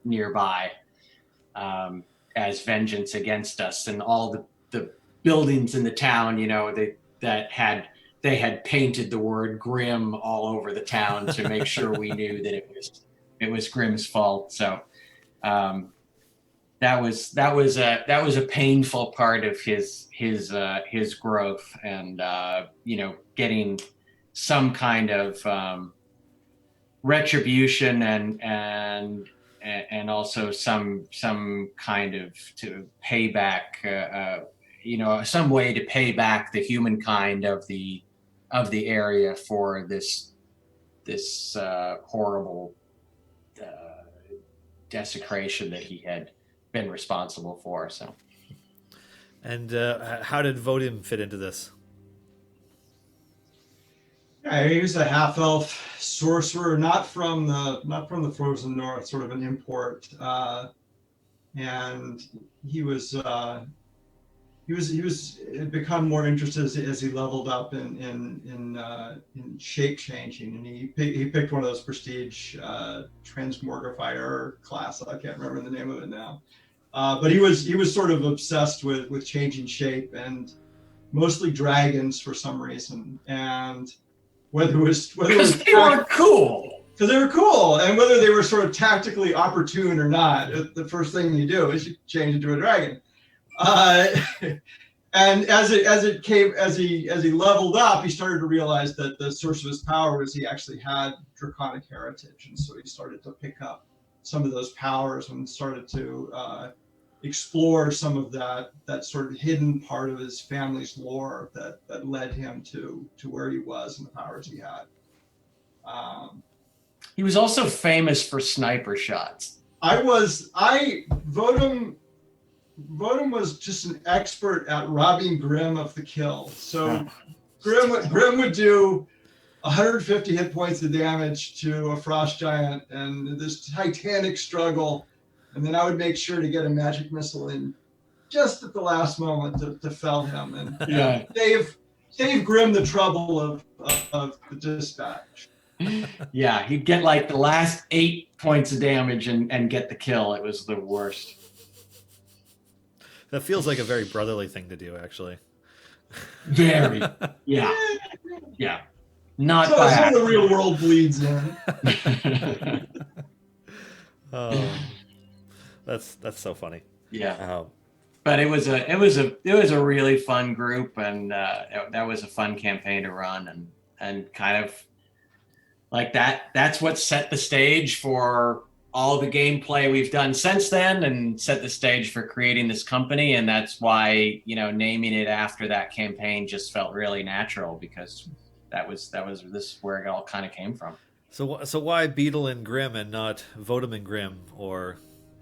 nearby as vengeance against us. And all the buildings in the town, they had painted the word Grimm all over the town to make sure we knew that it was Grimm's fault. So that was a painful part of his growth, and getting some kind of retribution and also some kind of to pay back, some way to pay back the humankind of the area for this horrible desecration that he had been responsible for. So And how did Vodum fit into this? Yeah, he was a half elf sorcerer, not from the frozen north, sort of an import, and he was had become more interested as he leveled up in shape changing, and he picked one of those prestige transmogrifier class. I can't remember the name of it now, but he was sort of obsessed with changing shape, and mostly dragons for some reason, and whether it was Because they were cool. because they were cool, and whether they were sort of tactically opportune or not, the first thing you do is you change into a dragon. And as he leveled up, he started to realize that the source of his power was he actually had draconic heritage, and so he started to pick up some of those powers and started to explore some of that sort of hidden part of his family's lore that led him to where he was and the powers he had. He was also famous for sniper shots. Vodum was just an expert at robbing Grimm of the kill. So Grimm would do 150 hit points of damage to a frost giant, and this titanic struggle, and then I would make sure to get a magic missile in just at the last moment to fell him and save Grimm the trouble of the dispatch. Yeah, he'd get like the last 8 points of damage and get the kill. It was the worst. That feels like a very brotherly thing to do, actually. Very. Yeah. Yeah. Not so by some of the real world bleeds in. Oh, that's so funny. Yeah. But it was a really fun group, and that was a fun campaign to run, and kind of like that's what set the stage for all the gameplay we've done since then, and set the stage for creating this company. And that's why, naming it after that campaign just felt really natural, because this is where it all kind of came from. So why Beadle and Grimm and not Vodum and Grimm, or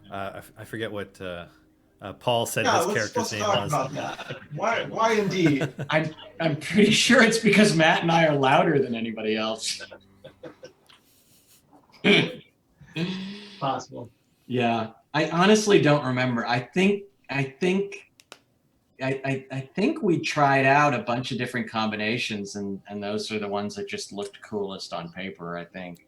I forget what Paul said his character's name was. About that. Why indeed? I'm pretty sure it's because Matt and I are louder than anybody else. Possible. Yeah, I honestly don't remember. I think we tried out a bunch of different combinations, and those are the ones that just looked coolest on paper, I think.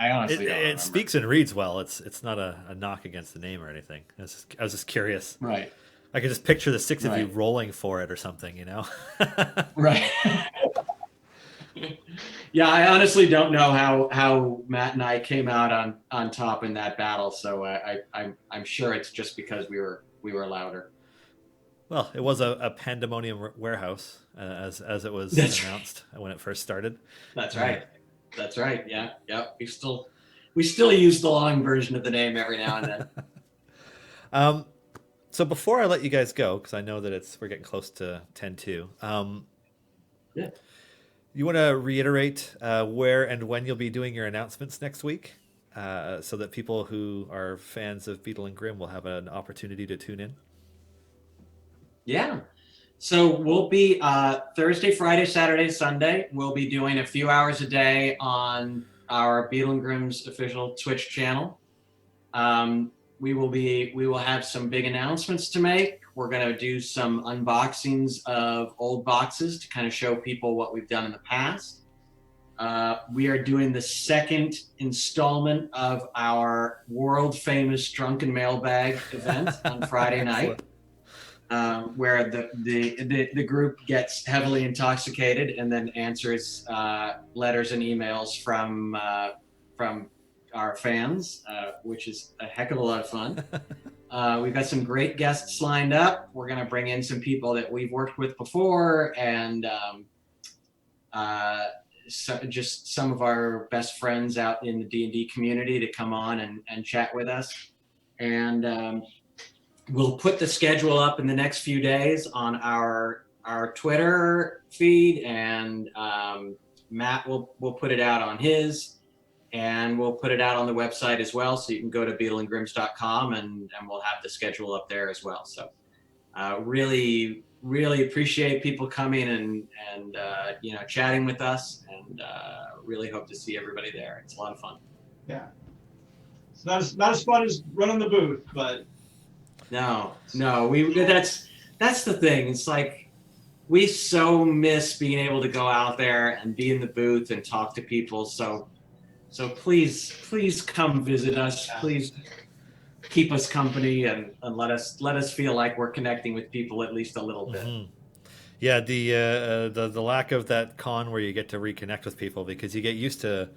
I honestly don't remember. It speaks and reads well. It's not a knock against the name or anything. I was just curious. Right. I could just picture the six of you rolling for it or something, Right. Yeah, I honestly don't know how Matt and I came out on top in that battle. So I'm sure it's just because we were louder. Well, it was a Pandemonium warehouse, as it was announced when it first started. That's right. That's right. Yeah. Yep. We still use the long version of the name every now and then. So before I let you guys go, because I know that we're getting close to 10-2. Yeah. You want to reiterate where and when you'll be doing your announcements next week, so that people who are fans of Beadle and Grimm will have an opportunity to tune in? Yeah. So we'll be Thursday, Friday, Saturday, Sunday. We'll be doing a few hours a day on our Beadle and Grimm's official Twitch channel. We will have some big announcements to make. We're going to do some unboxings of old boxes to kind of show people what we've done in the past. We are doing the second installment of our world famous drunken mailbag event on Friday night, where the group gets heavily intoxicated and then answers letters and emails from our fans, which is a heck of a lot of fun. We've got some great guests lined up. We're going to bring in some people that we've worked with before, and just some of our best friends out in the D&D community to come on and chat with us. And we'll put the schedule up in the next few days on our Twitter feed, and Matt will put it out on his. And we'll put it out on the website as well, so you can go to beadleandgrims.com and we'll have the schedule up there as well. So Really, really appreciate people coming and chatting with us, and really hope to see everybody there. It's a lot of fun. Yeah. It's not as fun as running the booth, but No, that's the thing. It's like we so miss being able to go out there and be in the booth and talk to people. So please come visit us. Please keep us company and let us feel like we're connecting with people at least a little bit. Mm-hmm. Yeah, the lack of that con where you get to reconnect with people, because you get used to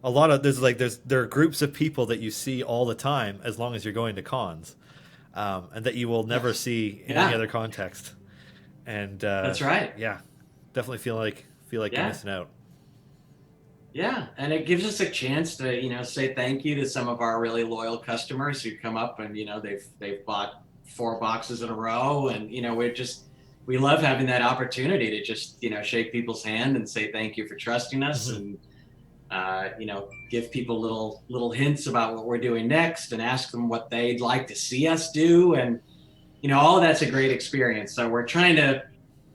a lot of there are groups of people that you see all the time as long as you're going to cons, and that you will never see in any other context. And that's right. Yeah, definitely feel like you're missing out. Yeah, and it gives us a chance to say thank you to some of our really loyal customers who come up and they've bought 4 boxes in a row, and we love having that opportunity to just shake people's hand and say thank you for trusting us, and give people little hints about what we're doing next, and ask them what they'd like to see us do, and all of that's a great experience. So we're trying to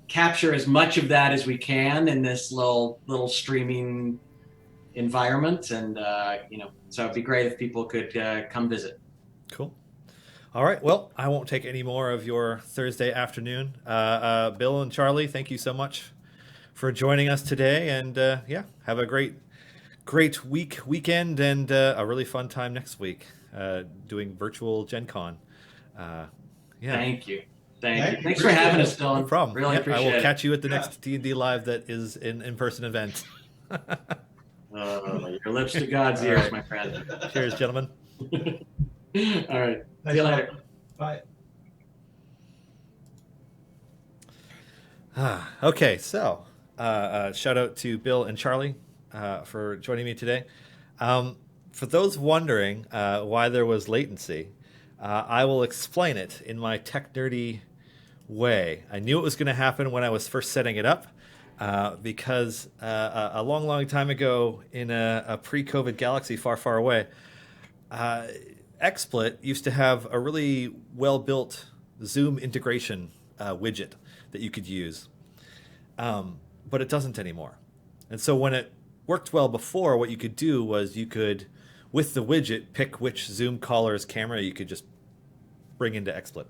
capture as much of that as we can in this little streaming environment, and so it'd be great if people could come visit. Cool. All right, well, I won't take any more of your Thursday afternoon. Bill and Charlie, thank you so much for joining us today, and have a great weekend, and a really fun time next week doing virtual Gen Con. Thank you. Thanks for having us, Dylan. No problem. Really appreciate it. I will catch you at the next D&D Live that is an in-person event. Your lips to God's ears, my friend. Cheers, gentlemen. All right. Thanks, See you later. Bye. Okay, so shout out to Bill and Charlie for joining me today. For those wondering why there was latency, I will explain it in my tech nerdy way. I knew it was going to happen when I was first setting it up, because a long time ago in a pre-COVID galaxy far, far away, XSplit used to have a really well-built Zoom integration widget that you could use, but it doesn't anymore. And so when it worked well before, what you could do was you could, with the widget, pick which Zoom caller's camera you could just bring into XSplit.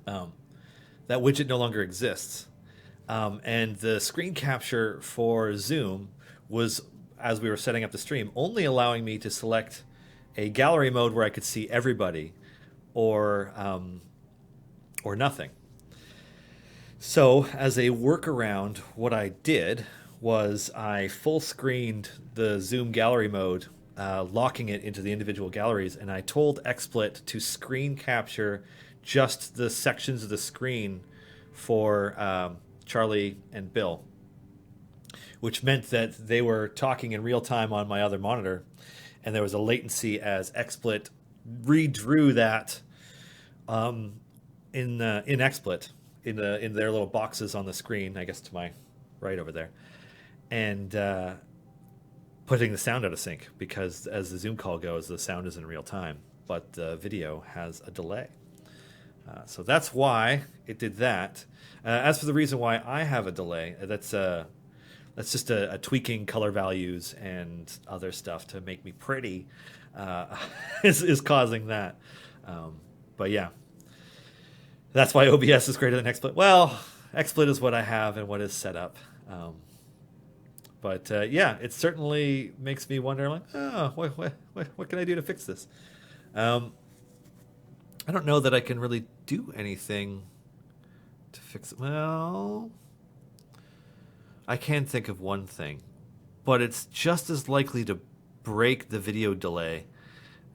That widget no longer exists. And the screen capture for Zoom was, as we were setting up the stream, only allowing me to select a gallery mode where I could see everybody, or nothing. So as a workaround, what I did was I full screened the Zoom gallery mode, locking it into the individual galleries, and I told XSplit to screen capture just the sections of the screen for Charlie and Bill, which meant that they were talking in real time on my other monitor, and there was a latency as XSplit redrew that in XSplit in their little boxes on the screen, I guess to my right over there, and putting the sound out of sync, because as the Zoom call goes, the sound is in real time, but the video has a delay. So that's why it did that. As for the reason why I have a delay, that's just a tweaking color values and other stuff to make me pretty is causing that. But yeah, that's why OBS is greater than XSplit. Well, XSplit is what I have and what is set up. But it certainly makes me wonder, like, what can I do to fix this? I don't know that I can really do anything to fix it. Well, I can think of one thing, but it's just as likely to break the video delay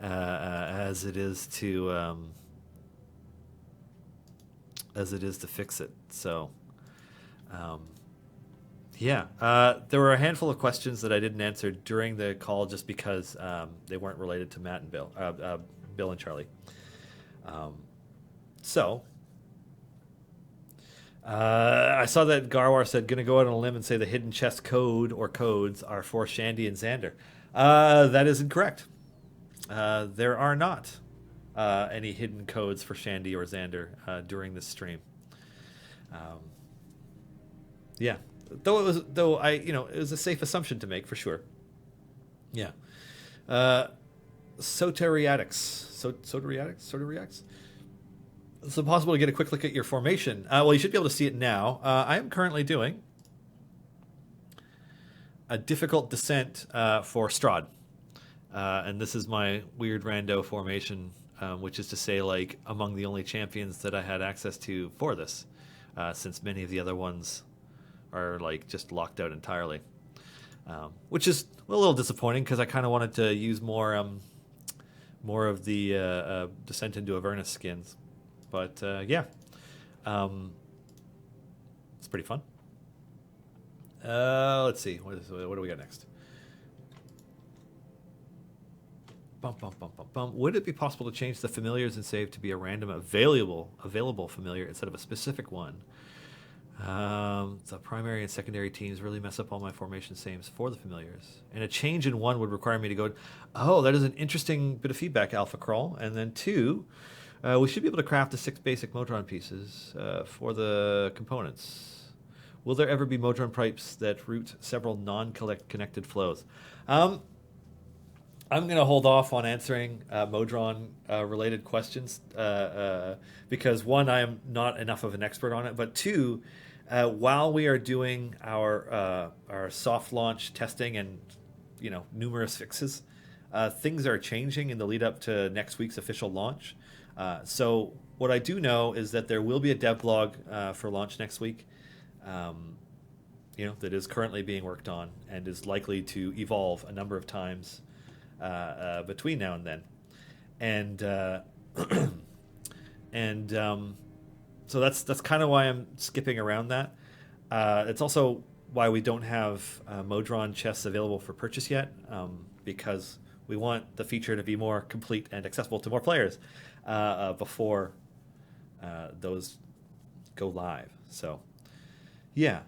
as it is to fix it. So, there were a handful of questions that I didn't answer during the call just because they weren't related to Matt and Bill and Charlie. I saw that Garwar said, going to go out on a limb and say the hidden chest code or codes are for Shandy and Xander. That is incorrect. There are not. any hidden codes for Shandy or Xander during this stream. Yeah, it was a safe assumption to make for sure. Yeah. Soteriatics. It's impossible to get a quick look at your formation. Well, you should be able to see it now. I am currently doing a difficult descent for Strahd. And this is my weird rando formation, which is to say, like, among the only champions that I had access to for this, since many of the other ones are, like, just locked out entirely. Which is a little disappointing, because I kind of wanted to use more of the Descent into Avernus skins. But, yeah. It's pretty fun. Let's see. What do we got next? Would it be possible to change the familiars and save to be a random available familiar instead of a specific one? The primary and secondary teams really mess up all my formation saves for the familiars. And a change in one would require me to go... Oh, that is an interesting bit of feedback, Alpha Crawl. And then 2, we should be able to craft the 6 basic Modron pieces for the components. Will there ever be Modron pipes that route several non-connected flows? I'm going to hold off on answering Modron-related questions because, 1, I am not enough of an expert on it, but 2, while we are doing our soft launch testing and numerous fixes, things are changing in the lead up to next week's official launch. So what I do know is that there will be a dev blog for launch next week. That is currently being worked on and is likely to evolve a number of times between now and then, and so that's kind of why I'm skipping around that. It's also why we don't have Modron chests available for purchase yet, because we want the feature to be more complete and accessible to more players before those go live. So, yeah.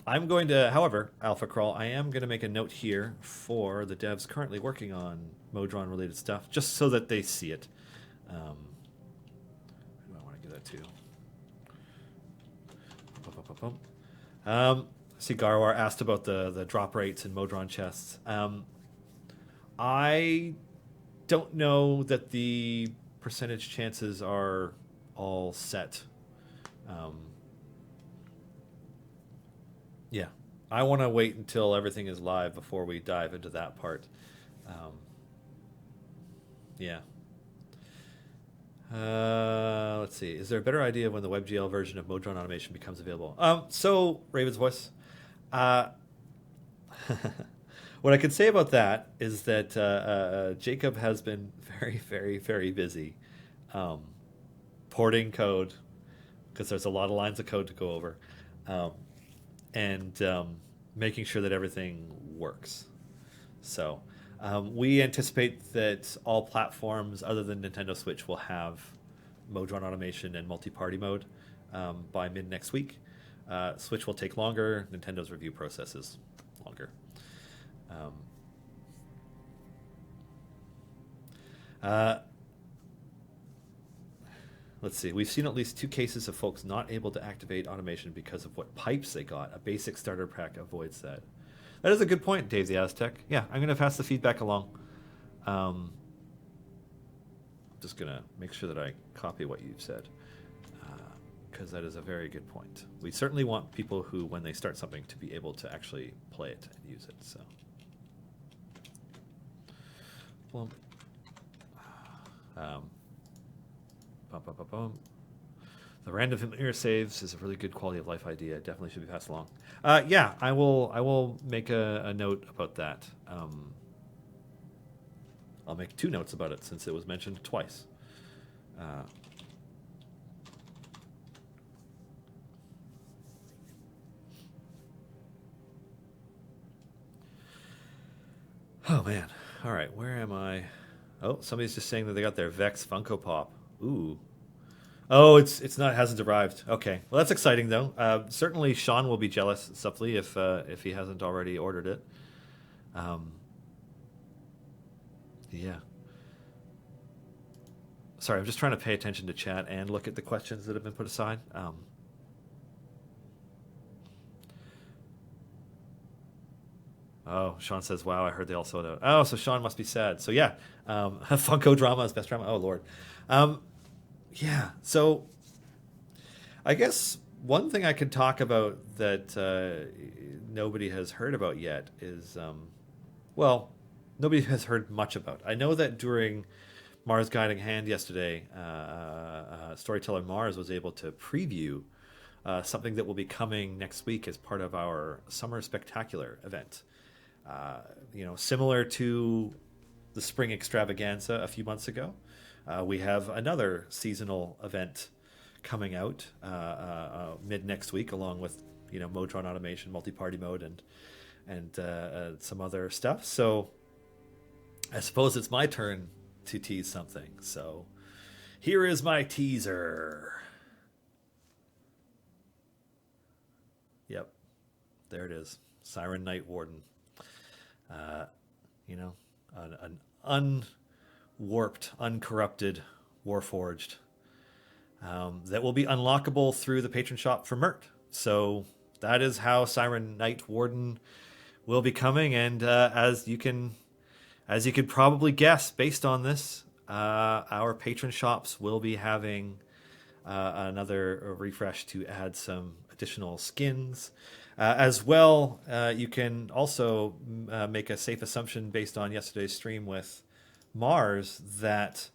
I'm going to, however, Alpha Crawl, I am going to make a note here for the devs currently working on Modron-related stuff, just so that they see it. Who do I want to give that to? See, Garwar asked about the drop rates in Modron chests. I don't know that the percentage chances are all set. Yeah, I want to wait until everything is live before we dive into that part. Yeah. Let's see. Is there a better idea when the WebGL version of Modron automation becomes available? So, Raven's Voice. What I can say about that is that Jacob has been very, very, very busy porting code, because there's a lot of lines of code to go over. And making sure that everything works. So we anticipate that all platforms other than Nintendo Switch will have Modron automation and multi-party mode by mid next week. Switch will take longer. Nintendo's review process is longer. Let's see. We've seen at least 2 cases of folks not able to activate automation because of what pipes they got. A basic starter pack avoids that. That is a good point, Dave the Aztec. Yeah, I'm going to pass the feedback along. Just going to make sure that I copy what you've said, because that is a very good point. We certainly want people who, when they start something, to be able to actually play it and use it. So, well, the random familiar saves is a really good quality of life idea. Definitely should be passed along. Yeah, I will make a note about that. I'll make 2 notes about it since it was mentioned twice. Oh man! All right, where am I? Oh, somebody's just saying that they got their Vex Funko Pop. Ooh. Oh, it's not, hasn't arrived. Okay, well that's exciting though. Certainly Sean will be jealous, Supply, if he hasn't already ordered it. Yeah. Sorry, I'm just trying to pay attention to chat and look at the questions that have been put aside. Oh, Sean says, wow, I heard they all sold out. Oh, so Sean must be sad. So yeah, Funko drama is best drama. Oh, Lord. Yeah, so I guess one thing I could talk about that nobody has heard about yet is, well, nobody has heard much about. I know that during Mars Guiding Hand yesterday, Storyteller Mars was able to preview something that will be coming next week as part of our Summer Spectacular event. Similar to the Spring Extravaganza a few months ago, we have another seasonal event coming out mid next week, along with Modron automation, multi-party mode, and some other stuff. So I suppose it's my turn to tease something. So here is my teaser. Yep, there it is. Siren Night Warden. An unwarped, uncorrupted Warforged that will be unlockable through the patron shop for Mert. So that is how Siren Night Warden will be coming. And as you could probably guess, based on this, our patron shops will be having another refresh to add some additional skins. As well, you can also make a safe assumption based on yesterday's stream with Mars that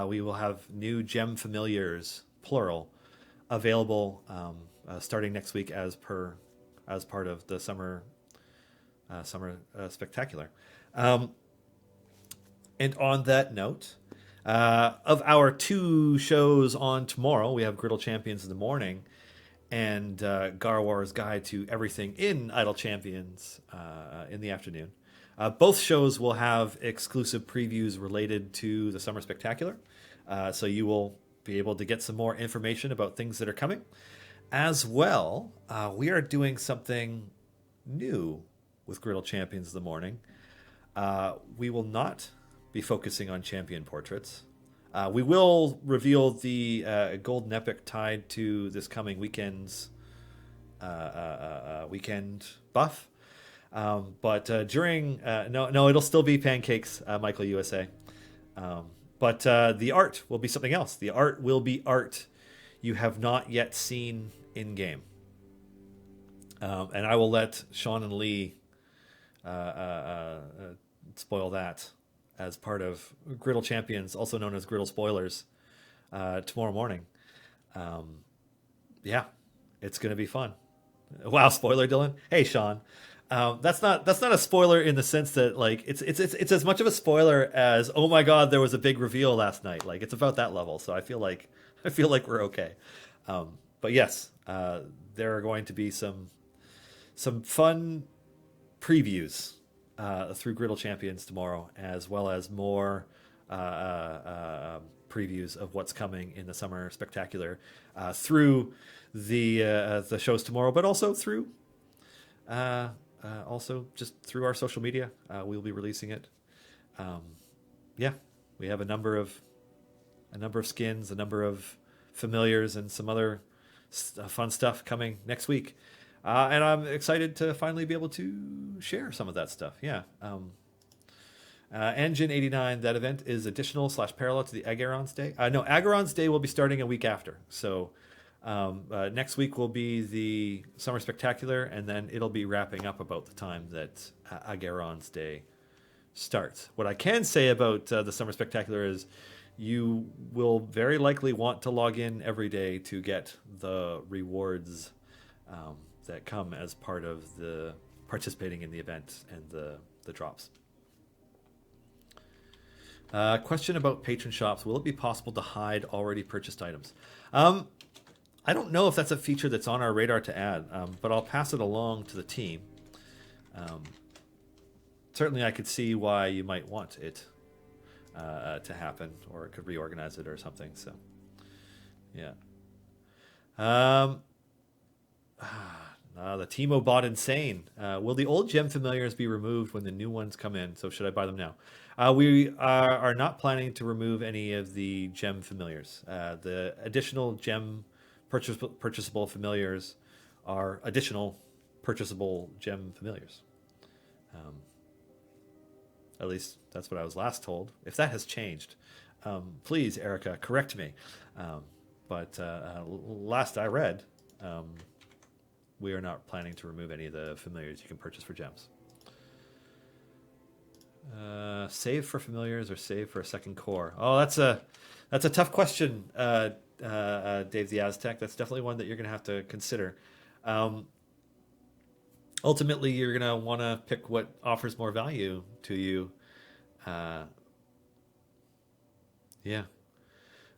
we will have new gem familiars, plural, available starting next week as part of the summer spectacular. And on that note, of our two shows on tomorrow, we have Griddle Champions in the morning and Garwar's Guide to Everything in Idle Champions in the afternoon. Both shows will have exclusive previews related to the Summer Spectacular, so you will be able to get some more information about things that are coming. As well, we are doing something new with Griddle Champions in the morning. We will not be focusing on champion portraits. We will reveal the golden epic tied to this coming weekend's weekend buff. But during no, it'll still be pancakes, Michael USA. But the art will be something else. The art will be art you have not yet seen in game. And I will let Sean and Lee spoil that as part of Griddle Champions, also known as Griddle Spoilers, tomorrow morning. Yeah, it's going to be fun. Wow, spoiler, Dylan. Hey, Sean. That's not a spoiler in the sense that like it's as much of a spoiler as, oh my God, there was a big reveal last night. Like it's about that level. So I feel like we're okay. But yes, there are going to be some fun previews through Griddle Champions tomorrow, as well as more previews of what's coming in the Summer Spectacular through the shows tomorrow, but also through just through our social media. We'll be releasing it. Yeah, we have a number of skins, a number of familiars, and some other fun stuff coming next week. And I'm excited to finally be able to share some of that stuff. Yeah. Engine 89, that event is additional / parallel to the Agaron's Day. No, Agaron's Day will be starting a week after. So next week will be the Summer Spectacular, and then it'll be wrapping up about the time that Agaron's Day starts. What I can say about the Summer Spectacular is you will very likely want to log in every day to get the rewards that come as part of the participating in the event and the drops. Question about patron shops. Will it be possible to hide already purchased items? I don't know if that's a feature that's on our radar to add, but I'll pass it along to the team. Certainly I could see why you might want it to happen, or it could reorganize it or something. So, yeah. The Timo bot insane. Will the old gem familiars be removed when the new ones come in? So should I buy them now? We are not planning to remove any of the gem familiars. The additional gem purchasable familiars are additional purchasable gem familiars. At least that's what I was last told. If that has changed, please, Erica, correct me. But last I read, we are not planning to remove any of the familiars you can purchase for gems. Save for familiars or save for a second core? Oh, that's a tough question, Dave the Aztec. That's definitely one that you're going to have to consider. Ultimately, you're going to want to pick what offers more value to you. Yeah.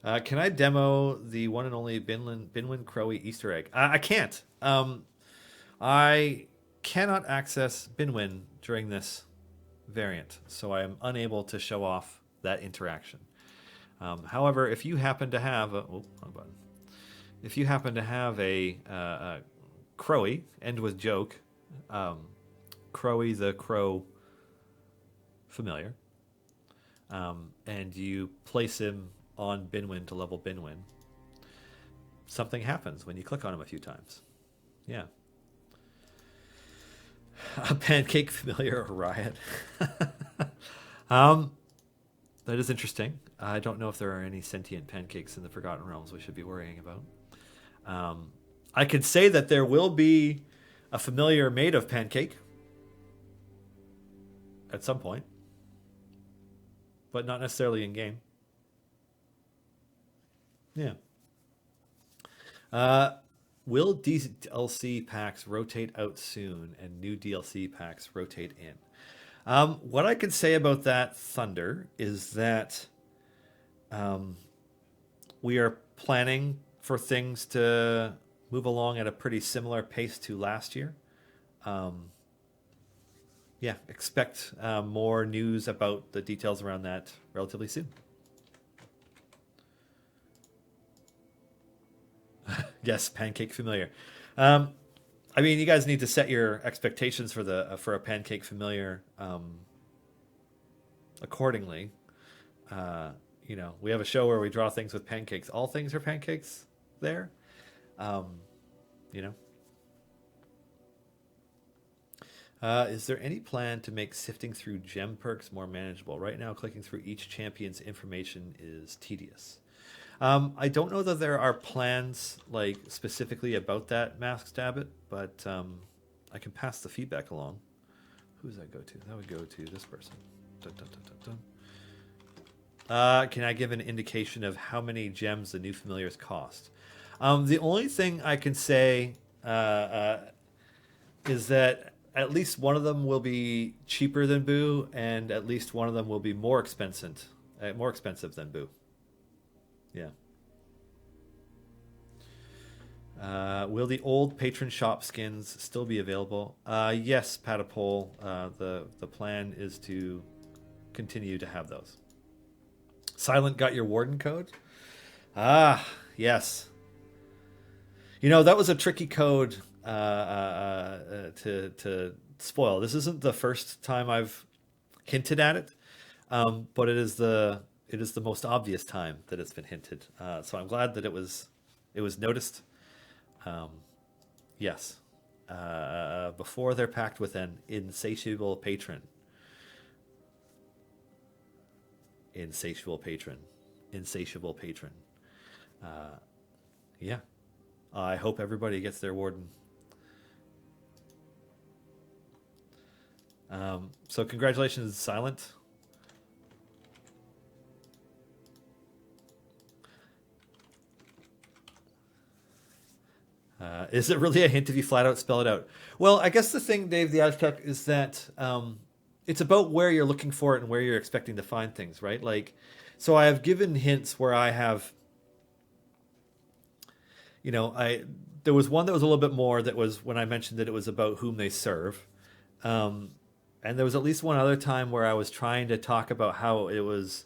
Can I demo the one and only Binwin Crowy Easter egg? I can't. I cannot access Binwin during this variant, so I am unable to show off that interaction. However, if you happen to have wrong button. If you happen to have a Crowy, end with joke, Crowy the Crow familiar, and you place him on Binwin to level Binwin, something happens when you click on him a few times. Yeah. A pancake familiar or riot. That is interesting. I don't know if there are any sentient pancakes in the Forgotten Realms we should be worrying about. I could say that there will be a familiar made of pancake at some point, but not necessarily in game. Yeah. Will DLC packs rotate out soon and new DLC packs rotate in? What I can say about that, Thunder, is that we are planning for things to move along at a pretty similar pace to last year. Yeah, expect more news about the details around that relatively soon. Yes, pancake familiar. I mean, you guys need to set your expectations for a pancake familiar accordingly. You know, we have a show where we draw things with pancakes. All things are pancakes there. You know. Is there any plan to make sifting through gem perks more manageable? Right now, clicking through each champion's information is tedious. I don't know that there are plans like specifically about that, Mask Stabbit, but I can pass the feedback along. Who does that go to? That would go to this person. Dun, dun, dun, dun, dun. Can I give an indication of how many gems the new familiars cost? The only thing I can say is that at least one of them will be cheaper than Boo, and at least one of them will be more expensive than Boo. Yeah. Will the old patron shop skins still be available? Yes, Patapole. The plan is to continue to have those. Silent got your warden code? Ah, yes. You know, that was a tricky code to spoil. This isn't the first time I've hinted at it, but it is the most obvious time that it's been hinted. So I'm glad that it was noticed. Yes. Before they're packed with an insatiable patron. Insatiable patron. Yeah. I hope everybody gets their warden. So congratulations, Silent. Is it really a hint if you flat out spell it out? Well, I guess the thing, Dave the Aztec, is that it's about where you're looking for it and where you're expecting to find things, right? Like, so I have given hints where I have, you know, there was one that was a little bit more, that was when I mentioned that it was about whom they serve. And there was at least one other time where I was trying to talk about how it was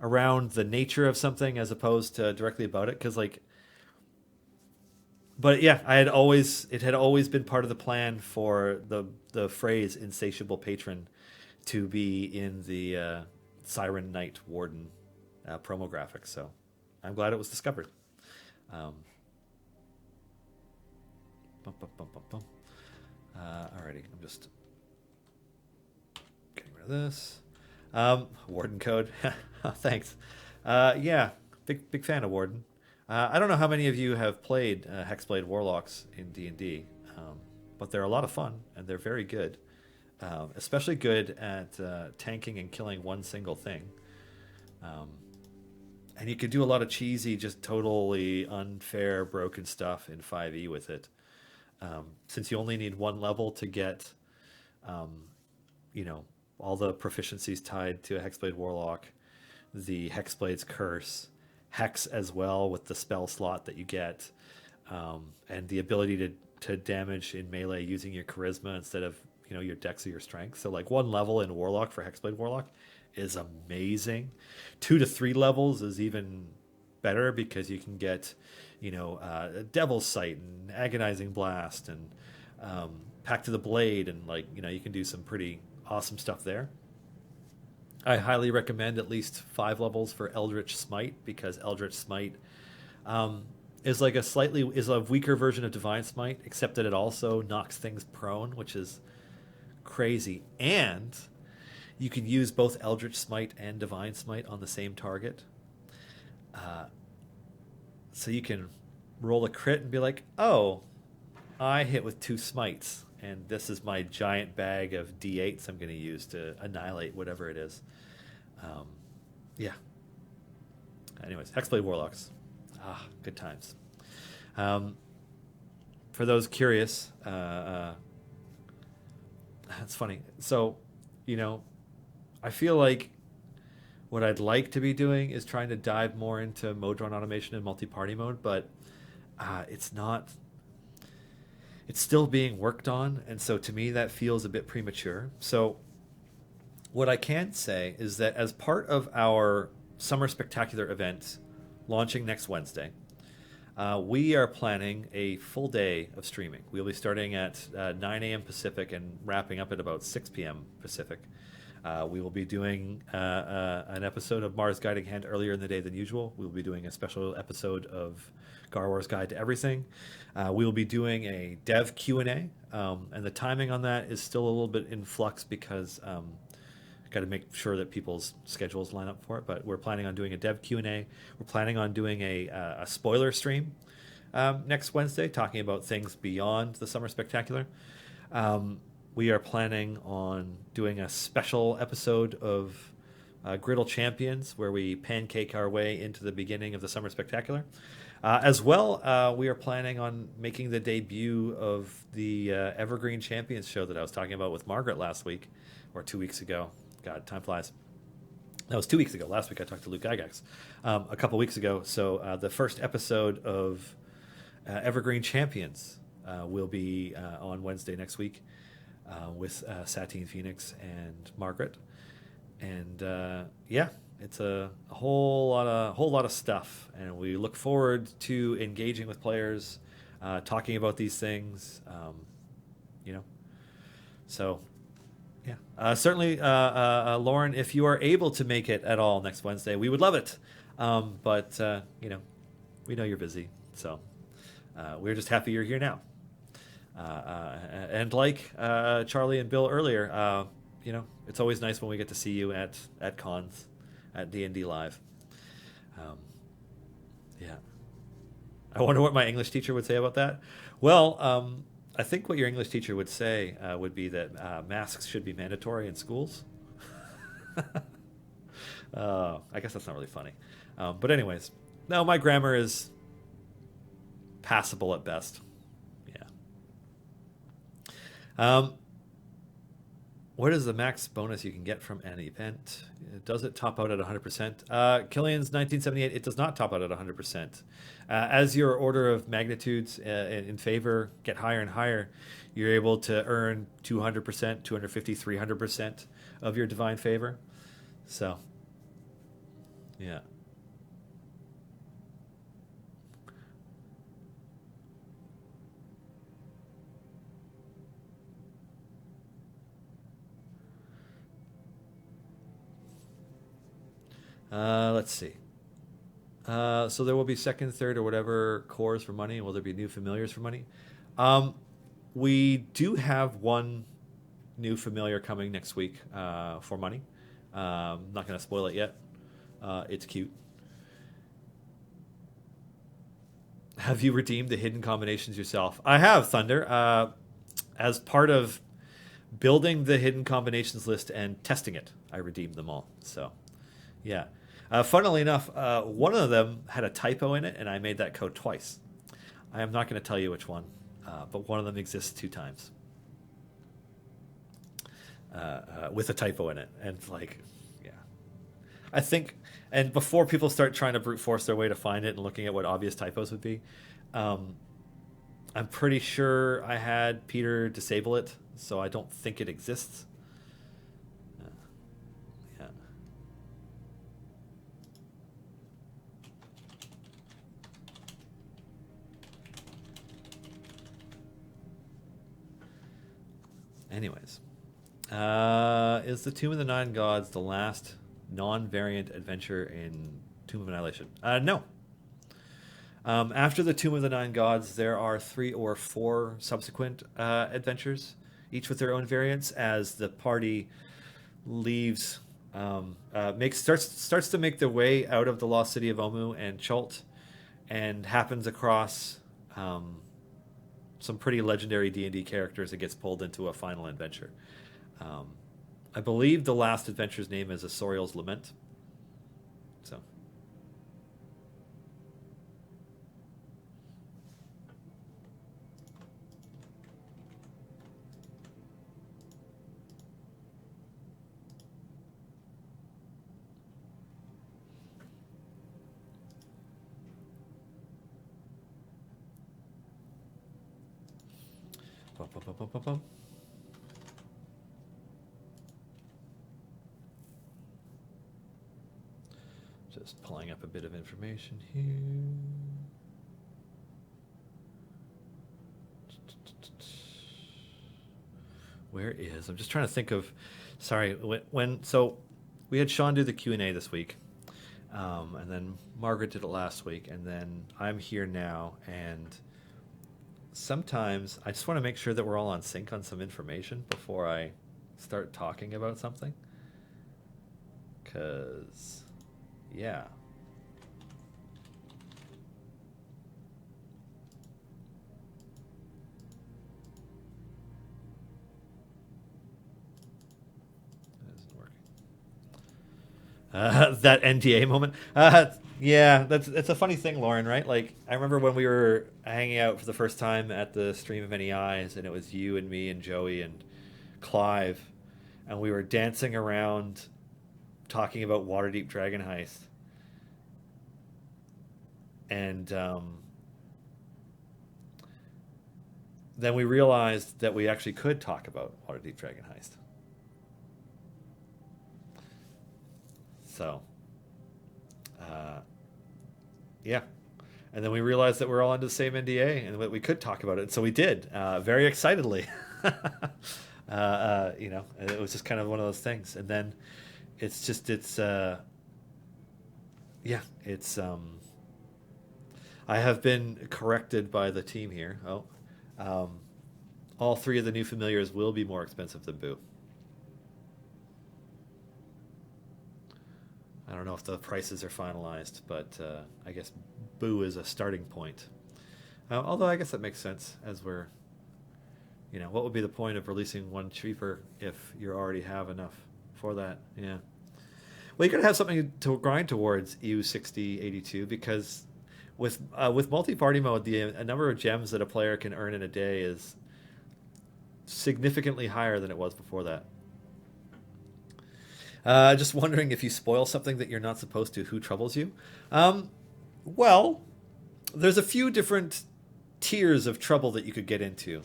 around the nature of something as opposed to directly about it. Because, like, but yeah, it had always been part of the plan for the phrase "insatiable patron" to be in the Siren Knight Warden promo graphics. So I'm glad it was discovered. Um, Alrighty, I'm just getting rid of this. Warden code. Thanks. Yeah, big fan of Warden. I don't know how many of you have played Hexblade Warlocks in D&D, but they're a lot of fun and they're very good. Especially good at tanking and killing one single thing. And you could do a lot of cheesy, just totally unfair, broken stuff in 5e with it. Since you only need one level to get, all the proficiencies tied to a Hexblade Warlock, the Hexblade's Curse, Hex as well with the spell slot that you get, and the ability to damage in melee using your charisma instead of your dex or your strength. So like one level in Warlock for Hexblade Warlock is amazing. 2 to 3 levels is even better because you can get Devil's Sight and Agonizing Blast and Pact to the Blade, and you can do some pretty awesome stuff there. I highly recommend at least 5 levels for Eldritch Smite, because Eldritch Smite is a weaker version of Divine Smite, except that it also knocks things prone, which is crazy. And you can use both Eldritch Smite and Divine Smite on the same target. So you can roll a crit and be like, oh, I hit with 2 smites, and this is my giant bag of d8s I'm going to use to annihilate whatever it is. Yeah. Anyways, Hexblade Warlocks. Good times. For those curious, it's funny. So, I feel like what I'd like to be doing is trying to dive more into mode run automation and multi-party mode, but it's not. It's still being worked on, and so to me that feels a bit premature. So what I can say is that as part of our Summer Spectacular event launching next Wednesday, we are planning a full day of streaming. We'll be starting at 9 a.m. Pacific and wrapping up at about 6 p.m. Pacific. We will be doing an episode of Mars Guiding Hand earlier in the day than usual. We will be doing a special episode of Gar Wars Guide to Everything. We will be doing a dev Q&A, and the timing on that is still a little bit in flux because got to make sure that people's schedules line up for it. But we're planning on doing a dev Q&A. We're planning on doing a spoiler stream next Wednesday, talking about things beyond the Summer Spectacular. We are planning on doing a special episode of Griddle Champions, where we pancake our way into the beginning of the Summer Spectacular. As well, we are planning on making the debut of the Evergreen Champions show that I was talking about with Margaret last week, or 2 weeks ago. God, time flies. That was 2 weeks ago. Last week I talked to Luke Gygax. A couple weeks ago. So the first episode of Evergreen Champions will be on Wednesday next week. With Satine Phoenix and Margaret, and it's a whole lot of stuff, and we look forward to engaging with players, talking about these things, So, yeah, certainly, Lauren, if you are able to make it at all next Wednesday, we would love it. But we know you're busy, so we're just happy you're here now. And like Charlie and Bill earlier, it's always nice when we get to see you at cons, at D&D Live. Yeah. I wonder what my English teacher would say about that. Well, I think what your English teacher would say would be that masks should be mandatory in schools. I guess that's not really funny. But anyways, no, my grammar is passable at best. What is the max bonus you can get from an event? Does it top out at 100%? Killian's 1978, it does not top out at 100%. As your order of magnitudes in favor get higher and higher, you're able to earn 200%, 250, 300% of your divine favor. So, yeah. Let's see. So there will be second, third, or whatever cores for money. Will there be new familiars for money? We do have one new familiar coming next week for money. Not going to spoil it yet. It's cute. Have you redeemed the hidden combinations yourself? I have, Thunder. As part of building the hidden combinations list and testing it, I redeemed them all. So, yeah. Funnily enough, one of them had a typo in it, and I made that code twice. I am not going to tell you which one, but one of them exists 2 times with a typo in it. And, like, yeah. I think, and before people start trying to brute force their way to find it and looking at what obvious typos would be, I'm pretty sure I had Peter disable it, so I don't think it exists. Yeah. Anyways, is the Tomb of the Nine Gods the last non-variant adventure in Tomb of Annihilation? No. After the Tomb of the Nine Gods, there are 3 or 4 subsequent adventures, each with their own variants, as the party leaves, starts to make their way out of the lost city of Omu and Chult, and happens across some pretty legendary D&D characters and gets pulled into a final adventure. I believe the last adventure's name is Asoriel's Lament. So. Bum, bum, bum, bum, bum, bum. Just pulling up a bit of information here. Where is? I'm just trying to think of. Sorry, so we had Sean do the Q&A this week, and then Margaret did it last week, and then I'm here now, and sometimes I just want to make sure that we're all on sync on some information before I start talking about something. Because, yeah. That isn't working. That NDA moment. Yeah, it's a funny thing, Lauren, right? Like, I remember when we were hanging out for the first time at the Stream of Many Eyes, and it was you and me and Joey and Clive, and we were dancing around talking about Waterdeep Dragon Heist. And then we realized that we actually could talk about Waterdeep Dragon Heist. So... yeah. And then we realized that we're all under the same NDA and that we could talk about it. So we did, very excitedly. It was just kind of one of those things. And then I have been corrected by the team here. All 3 of the new familiars will be more expensive than Boo. I don't know if the prices are finalized, but I guess Boo is a starting point. Although I guess that makes sense, as we're, what would be the point of releasing one cheaper if you already have enough for that? Yeah. Well, you got to have something to grind towards EU6082, because with multi-party mode, the number of gems that a player can earn in a day is significantly higher than it was before that. Just wondering, if you spoil something that you're not supposed to, who troubles you? Well, there's a few different tiers of trouble that you could get into.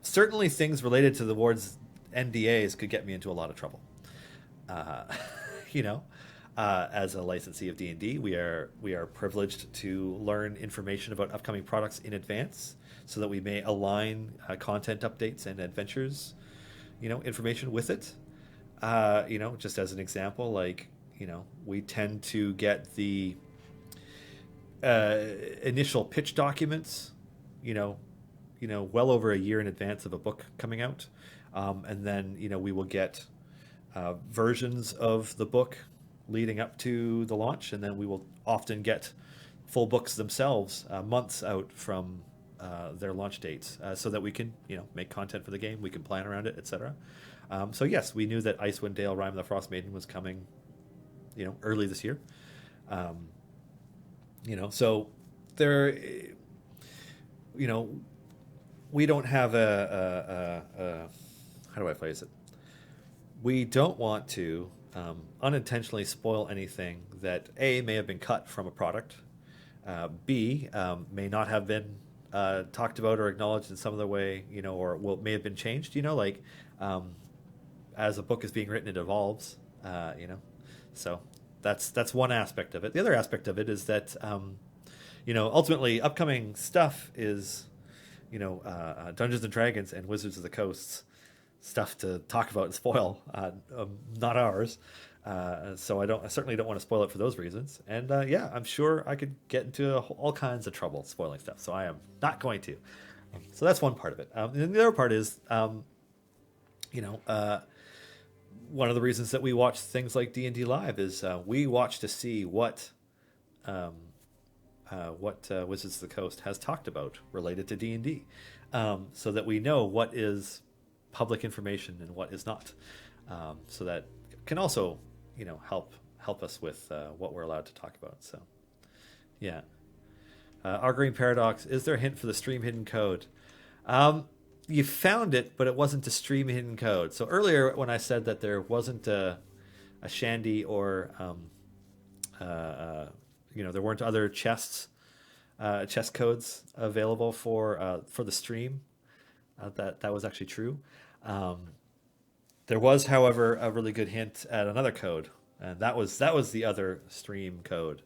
Certainly things related to the ward's NDAs could get me into a lot of trouble. As a licensee of D&D, we are privileged to learn information about upcoming products in advance so that we may align content updates and adventures, information with it. Just as an example, like, we tend to get the initial pitch documents, well over a year in advance of a book coming out. And then, we will get versions of the book leading up to the launch. And then we will often get full books themselves months out from their launch dates, so that we can, make content for the game. We can plan around it, etc. So yes, we knew that Icewind Dale, Rime of the Frost Maiden was coming, early this year. So there, we don't have a how do I phrase it? We don't want to unintentionally spoil anything that A, may have been cut from a product, B, may not have been talked about or acknowledged in some other way, or may have been changed, as a book is being written, it evolves, So that's one aspect of it. The other aspect of it is that, ultimately upcoming stuff is, Dungeons and Dragons and Wizards of the Coast's stuff to talk about and spoil, not ours. So I certainly don't want to spoil it for those reasons. And I'm sure I could get into all kinds of trouble spoiling stuff. So I am not going to. So that's one part of it. And the other part is, one of the reasons that we watch things like D&D Live is we watch to see what Wizards of the Coast has talked about related to D&D, so that we know what is public information and what is not, so that can also help us with what we're allowed to talk about. So yeah. Our Green Paradox, is there a hint for the stream hidden code? You found it, but it wasn't a stream hidden code. So earlier when I said that there wasn't a shandy or there weren't other chest codes available for the stream, that was actually true. There was, however, a really good hint at another code, and that was the other stream code.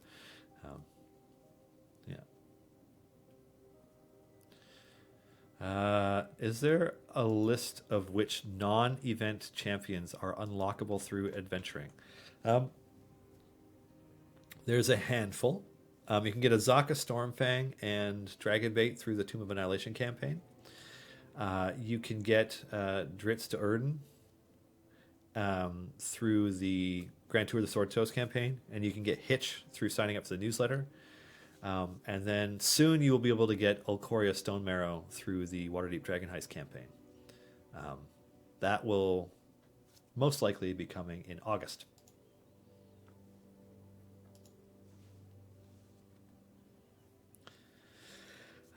Is there a list of which non-event champions are unlockable through adventuring? There's a handful. You can get a Zaka Stormfang and Dragonbait through the Tomb of Annihilation campaign. You can get Dritz to Erden through the Grand Tour of the Sword Toast campaign, and you can get Hitch through signing up for the newsletter. And then soon you will be able to get Ulcoria Stone Marrow through the Waterdeep Dragon Heist campaign. That will most likely be coming in August.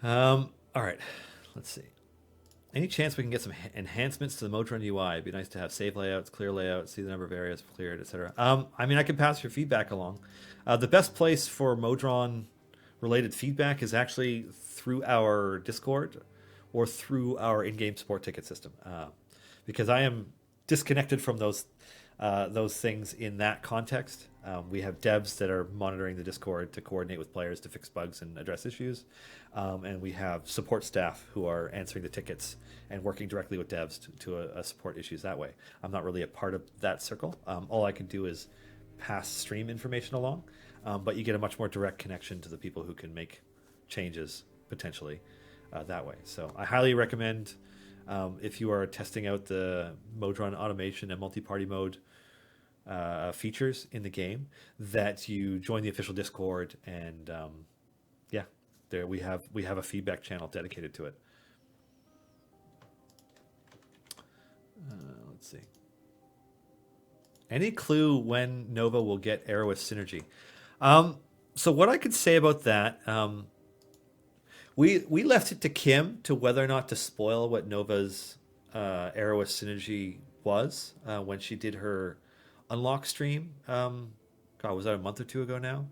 All right, let's see. Any chance we can get some enhancements to the Modron UI? It'd be nice to have save layouts, clear layouts, see the number of areas cleared, etc. I can pass your feedback along. The best place for Modron related feedback is actually through our Discord or through our in-game support ticket system, because I am disconnected from those things in that context. We have devs that are monitoring the Discord to coordinate with players to fix bugs and address issues, and we have support staff who are answering the tickets and working directly with devs to support issues that way. I'm not really a part of that circle. All I can do is pass stream information along, but you get a much more direct connection to the people who can make changes potentially that way. So I highly recommend, if you are testing out the Modron automation and multi-party mode features in the game, that you join the official Discord, and there we have a feedback channel dedicated to it. Let's see. Any clue when Nova will get Aerois synergy? So what I could say about that, we left it to Kim to whether or not to spoil what Nova's Aerois synergy was when she did her Unlock stream. Was that a month or two ago now?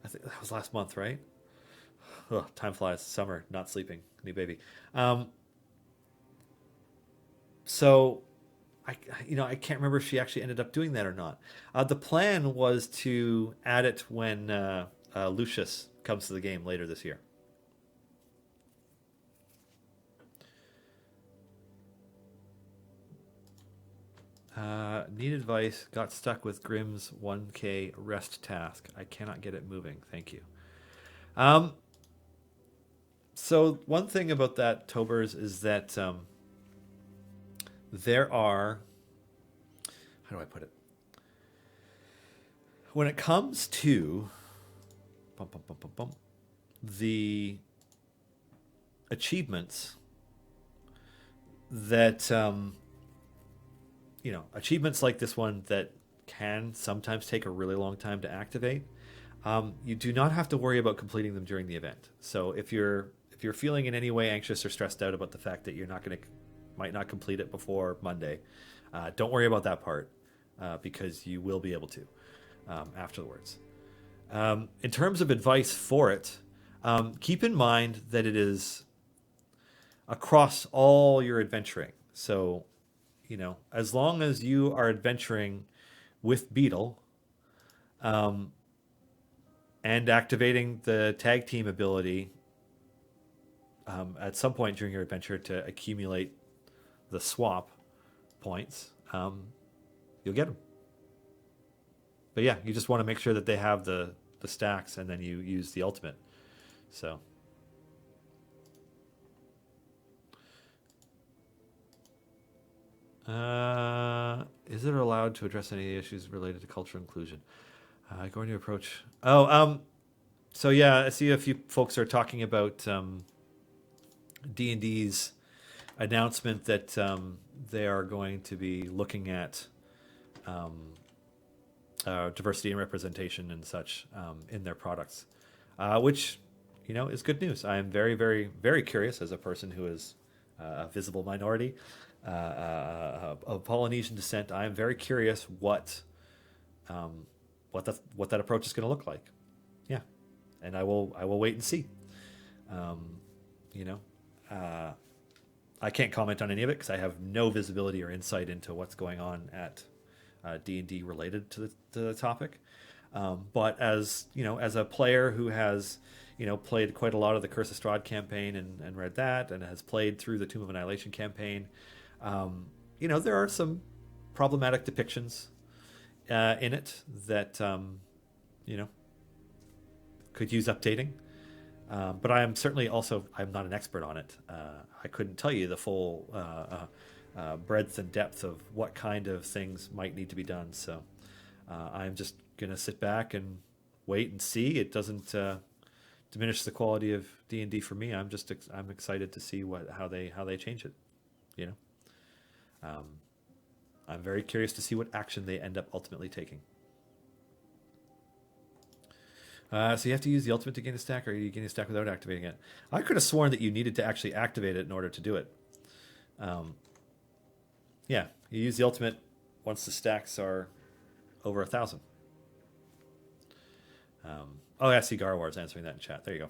I think that was last month, right? Ugh, time flies. Summer, not sleeping, new baby. So I can't remember if she actually ended up doing that or not. The plan was to add it when Lucius comes to the game later this year. Need advice. Got stuck with Grimm's 1K rest task. I cannot get it moving. Thank you. So one thing about that, Tobers, is that there are, how do I put it? When it comes to the achievements that, achievements like this one that can sometimes take a really long time to activate, you do not have to worry about completing them during the event. So if you're feeling in any way anxious or stressed out about the fact that might not complete it before Monday, don't worry about that part because you will be able to afterwards. In terms of advice for it, keep in mind that it is across all your adventuring. So, as long as you are adventuring with Beadle and activating the tag team ability at some point during your adventure to accumulate the swap points, you'll get them. But yeah, you just want to make sure that they have the stacks, and then you use the ultimate. So is it allowed to address any issues related to cultural inclusion? Going to approach. So yeah, I see a few folks are talking about D&D's announcement that they are going to be looking at diversity and representation and such in their products, which is good news. I am very, very, very curious as a person who is a visible minority of Polynesian descent. I am very curious what that approach is going to look like. Yeah, and I will wait and see. I can't comment on any of it because I have no visibility or insight into what's going on at D&D related to the topic. But as as a player who has played quite a lot of the Curse of Strahd campaign and read that, and has played through the Tomb of Annihilation campaign, there are some problematic depictions in it that could use updating. But I am certainly I'm not an expert on it. I couldn't tell you the full breadth and depth of what kind of things might need to be done. So I'm just going to sit back and wait and see. It doesn't diminish the quality of D&D for me. I'm excited to see how they change it. I'm very curious to see what action they end up ultimately taking. So you have to use the ultimate to gain a stack, or are you gaining a stack without activating it? I could have sworn that you needed to actually activate it in order to do it. Yeah, you use the ultimate once the stacks are over 1,000. I see Garwar's answering that in chat. There you go.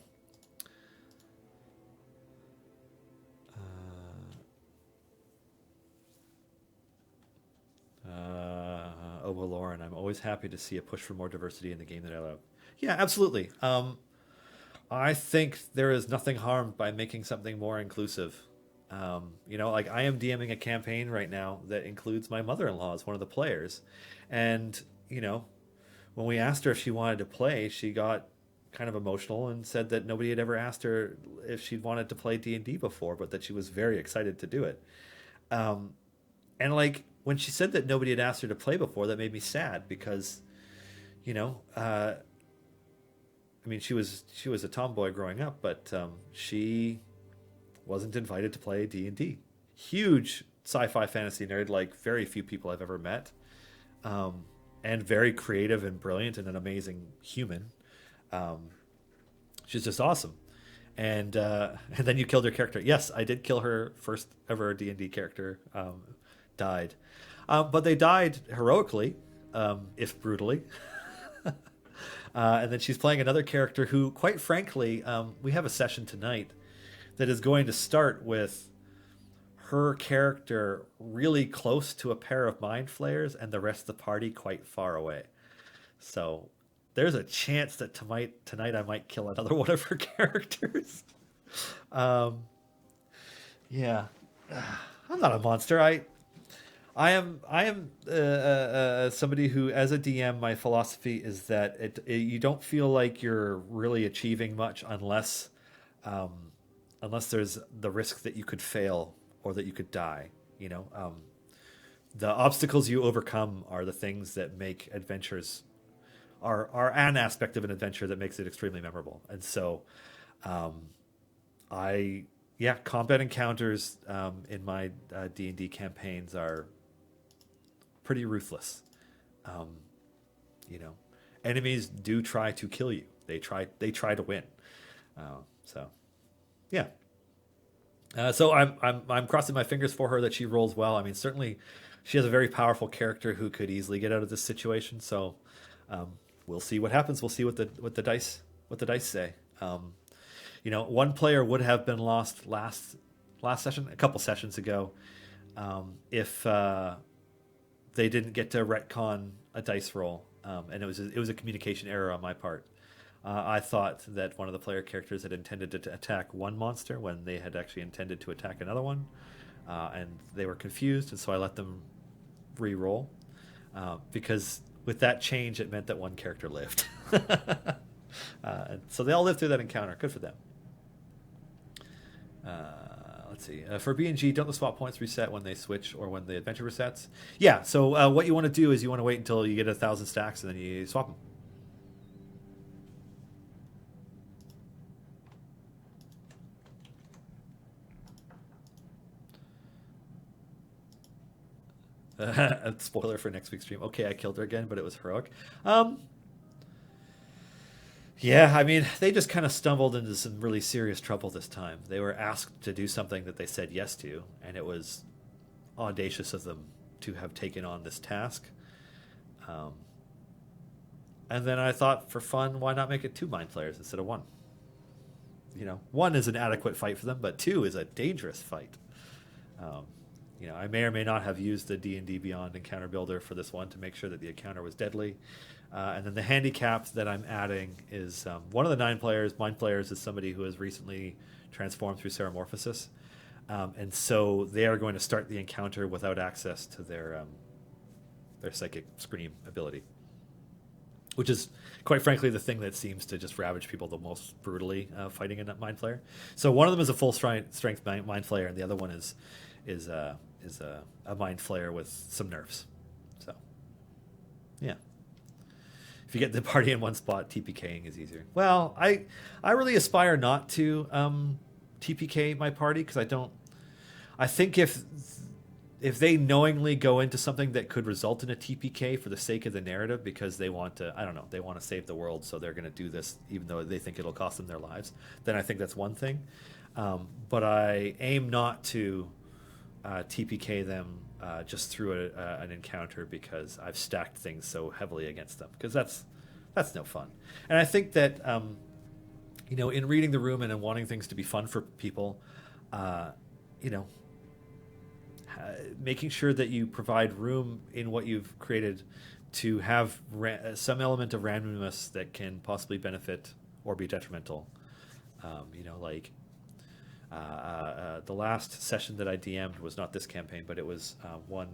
Lauren, I'm always happy to see a push for more diversity in the game that I love. Yeah, absolutely. I think there is nothing harmed by making something more inclusive. I am DMing a campaign right now that includes my mother-in-law as one of the players. And, when we asked her if she wanted to play, she got kind of emotional and said that nobody had ever asked her if she'd wanted to play D&D before, but that she was very excited to do it. When she said that nobody had asked her to play before, that made me sad because, she was a tomboy growing up, but she wasn't invited to play D&D. Huge sci-fi fantasy nerd, like very few people I've ever met, and very creative and brilliant and an amazing human. She's just awesome. And then you killed her character. Yes, I did kill her first ever D&D character. Died, but they died heroically, if brutally. And then she's playing another character who, quite frankly, we have a session tonight that is going to start with her character really close to a pair of mind flayers and the rest of the party quite far away. So there's a chance that tonight I might kill another one of her characters. Yeah, I'm not a monster. I am somebody who, as a DM, my philosophy is that you don't feel like you're really achieving much um, unless there's the risk that you could fail or that you could die. You know, the obstacles you overcome are the things that make adventures are an aspect of an adventure that makes it extremely memorable. And so, um, I yeah, combat encounters in my D&D campaigns are pretty ruthless. Um, you know, enemies do try to kill you. They try to win. So yeah. So I'm crossing my fingers for her that she rolls well. I mean, certainly she has a very powerful character who could easily get out of this situation. So um, we'll see what happens. We'll see what the dice say. You know, one player would have been lost last session, a couple sessions ago, if they didn't get to retcon a dice roll, and it was a communication error on my part. I thought that one of the player characters had intended to attack one monster when they had actually intended to attack another one, and they were confused, and so I let them re-roll, because with that change, it meant that one character lived. And so they all lived through that encounter. Good for them. Let's see. For B&G, don't the swap points reset when they switch or when the adventure resets? Yeah, so what you want to do is you want to wait until you get 1,000 stacks and then you swap them. A spoiler for next week's stream. Okay, I killed her again, but it was heroic. Yeah, I mean, they just kind of stumbled into some really serious trouble this time. They were asked to do something that they said yes to, and it was audacious of them to have taken on this task. And then I thought, for fun, why not make it 2 mind flayers instead of 1? You know, 1 is an adequate fight for them, but 2 is a dangerous fight. You know, I may or may not have used the D&D Beyond encounter builder for this one to make sure that the encounter was deadly. And then the handicap that I'm adding is one of the 9 players, mind players, is somebody who has recently transformed through Ceramorphosis. And so they are going to start the encounter without access to their psychic scream ability, which is, quite frankly, the thing that seems to just ravage people the most brutally, fighting a mind flayer. So one of them is a full strength mind flayer, and the other one is a mind flayer with some nerfs. So, yeah. If you get the party in one spot, TPKing is easier. Well, I really aspire not to TPK my party, because I think if they knowingly go into something that could result in a TPK for the sake of the narrative, because they want to, I don't know, they want to save the world, so they're going to do this even though they think it'll cost them their lives, then I think that's one thing. But I aim not to TPK them just through an encounter, because I've stacked things so heavily against them, because that's no fun. And I think that you know, in reading the room and in wanting things to be fun for people, you know, making sure that you provide room in what you've created to have some element of randomness that can possibly benefit or be detrimental. You know, like the last session that I DM'd was not this campaign, but it was one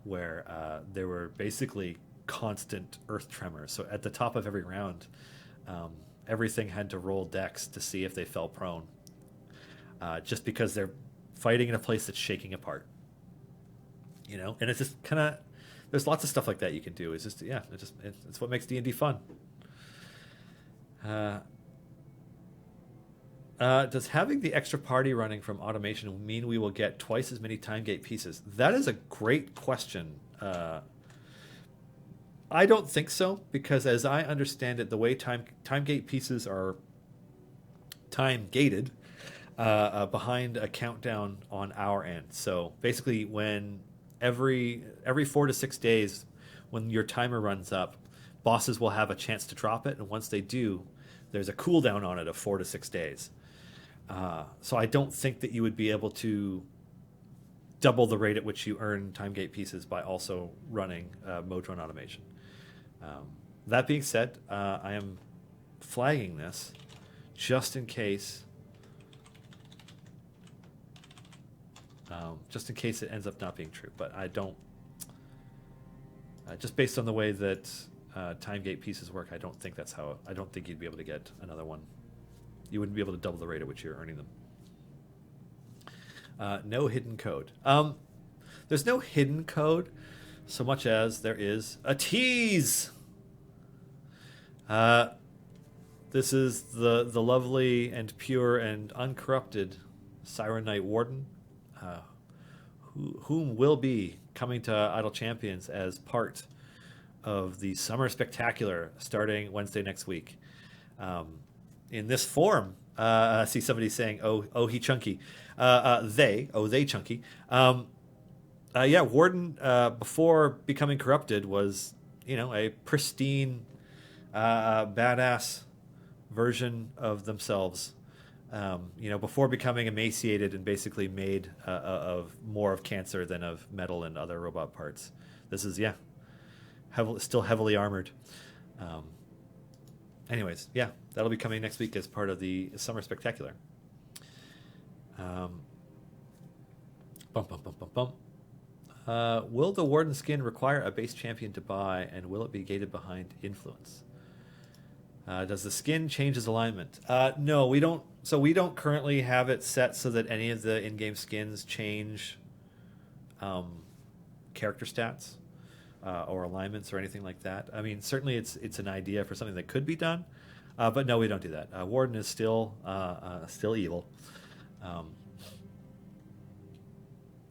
where there were basically constant earth tremors. So at the top of every round, everything had to roll dex to see if they fell prone, just because they're fighting in a place that's shaking apart. You know, and it's just kind of, there's lots of stuff like that you can do. It's just, yeah, it's what makes D&D fun. Does having the extra party running from automation mean we will get twice as many time gate pieces? That is a great question. I don't think so, because as I understand it, the way time gate pieces are time gated behind a countdown on our end. So basically, when every 4 to 6 days, when your timer runs up, bosses will have a chance to drop it, and once they do, there's a cooldown on it of 4 to 6 days. So I don't think that you would be able to double the rate at which you earn time gate pieces by also running mode run automation. That being said, I am flagging this just in case just in case it ends up not being true. But I don't. Just based on the way that time gate pieces work, I don't think that's how. I don't think you'd be able to get another one. You wouldn't be able to double the rate at which you're earning them. No hidden code. There's no hidden code so much as there is a tease. This is the lovely and pure and uncorrupted Siren Knight Warden, whom will be coming to Idle Champions as part of the Summer Spectacular starting Wednesday next week. In this form, I see somebody saying, "Oh, he chunky." They chunky. Warden before becoming corrupted was, a pristine, badass version of themselves. Before becoming emaciated and basically made of more of cancer than of metal and other robot parts. This is still heavily armored. Anyways, that'll be coming next week as part of the Summer Spectacular. Will the Warden skin require a base champion to buy, and will it be gated behind influence? Does the skin change its alignment? No, we don't. So we don't currently have it set so that any of the in-game skins change character stats or alignments or anything like that. I mean, certainly it's an idea for something that could be done, but no, we don't do that. Warden is still evil.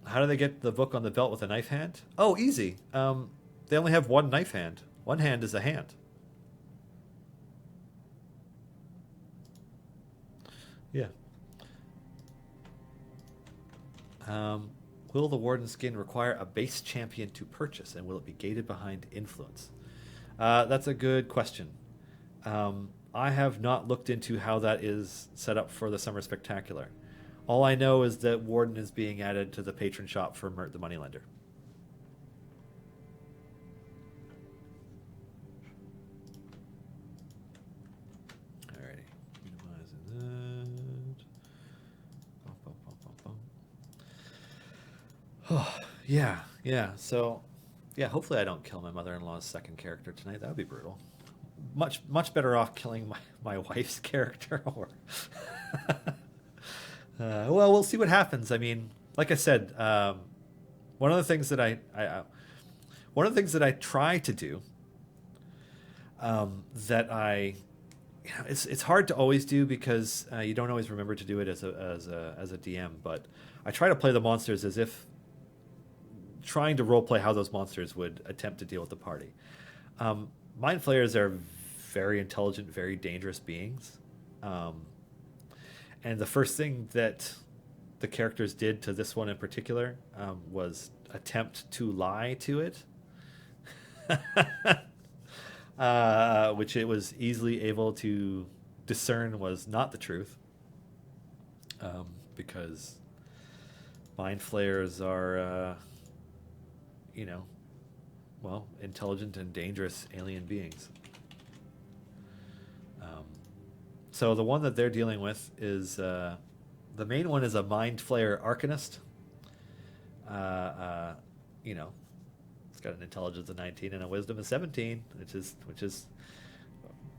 How do they get the book on the belt with a knife hand? Oh, easy. They only have one knife hand. One hand is a hand. Yeah. Will the Warden skin require a base champion to purchase, and will it be gated behind influence? That's a good question. I have not looked into how that is set up for the Summer Spectacular. All I know is that Warden is being added to the patron shop for Mert the Moneylender. Alrighty. Minimizing that. Oh, yeah. So, hopefully I don't kill my mother-in-law's second character tonight. That would be brutal. Much better off killing my wife's character. Or well, we'll see what happens. I mean, like I said, one of the things that I try to do, it's hard to always do because you don't always remember to do it as a DM. But I try to play the monsters as if trying to roleplay how those monsters would attempt to deal with the party. Mind flayers are very intelligent, very dangerous beings. And the first thing that the characters did to this one in particular was attempt to lie to it, which it was easily able to discern was not the truth, because mind flayers are, intelligent and dangerous alien beings. So the one that they're dealing with is the main one is a mind flayer arcanist. It's got an intelligence of 19 and a wisdom of 17, which is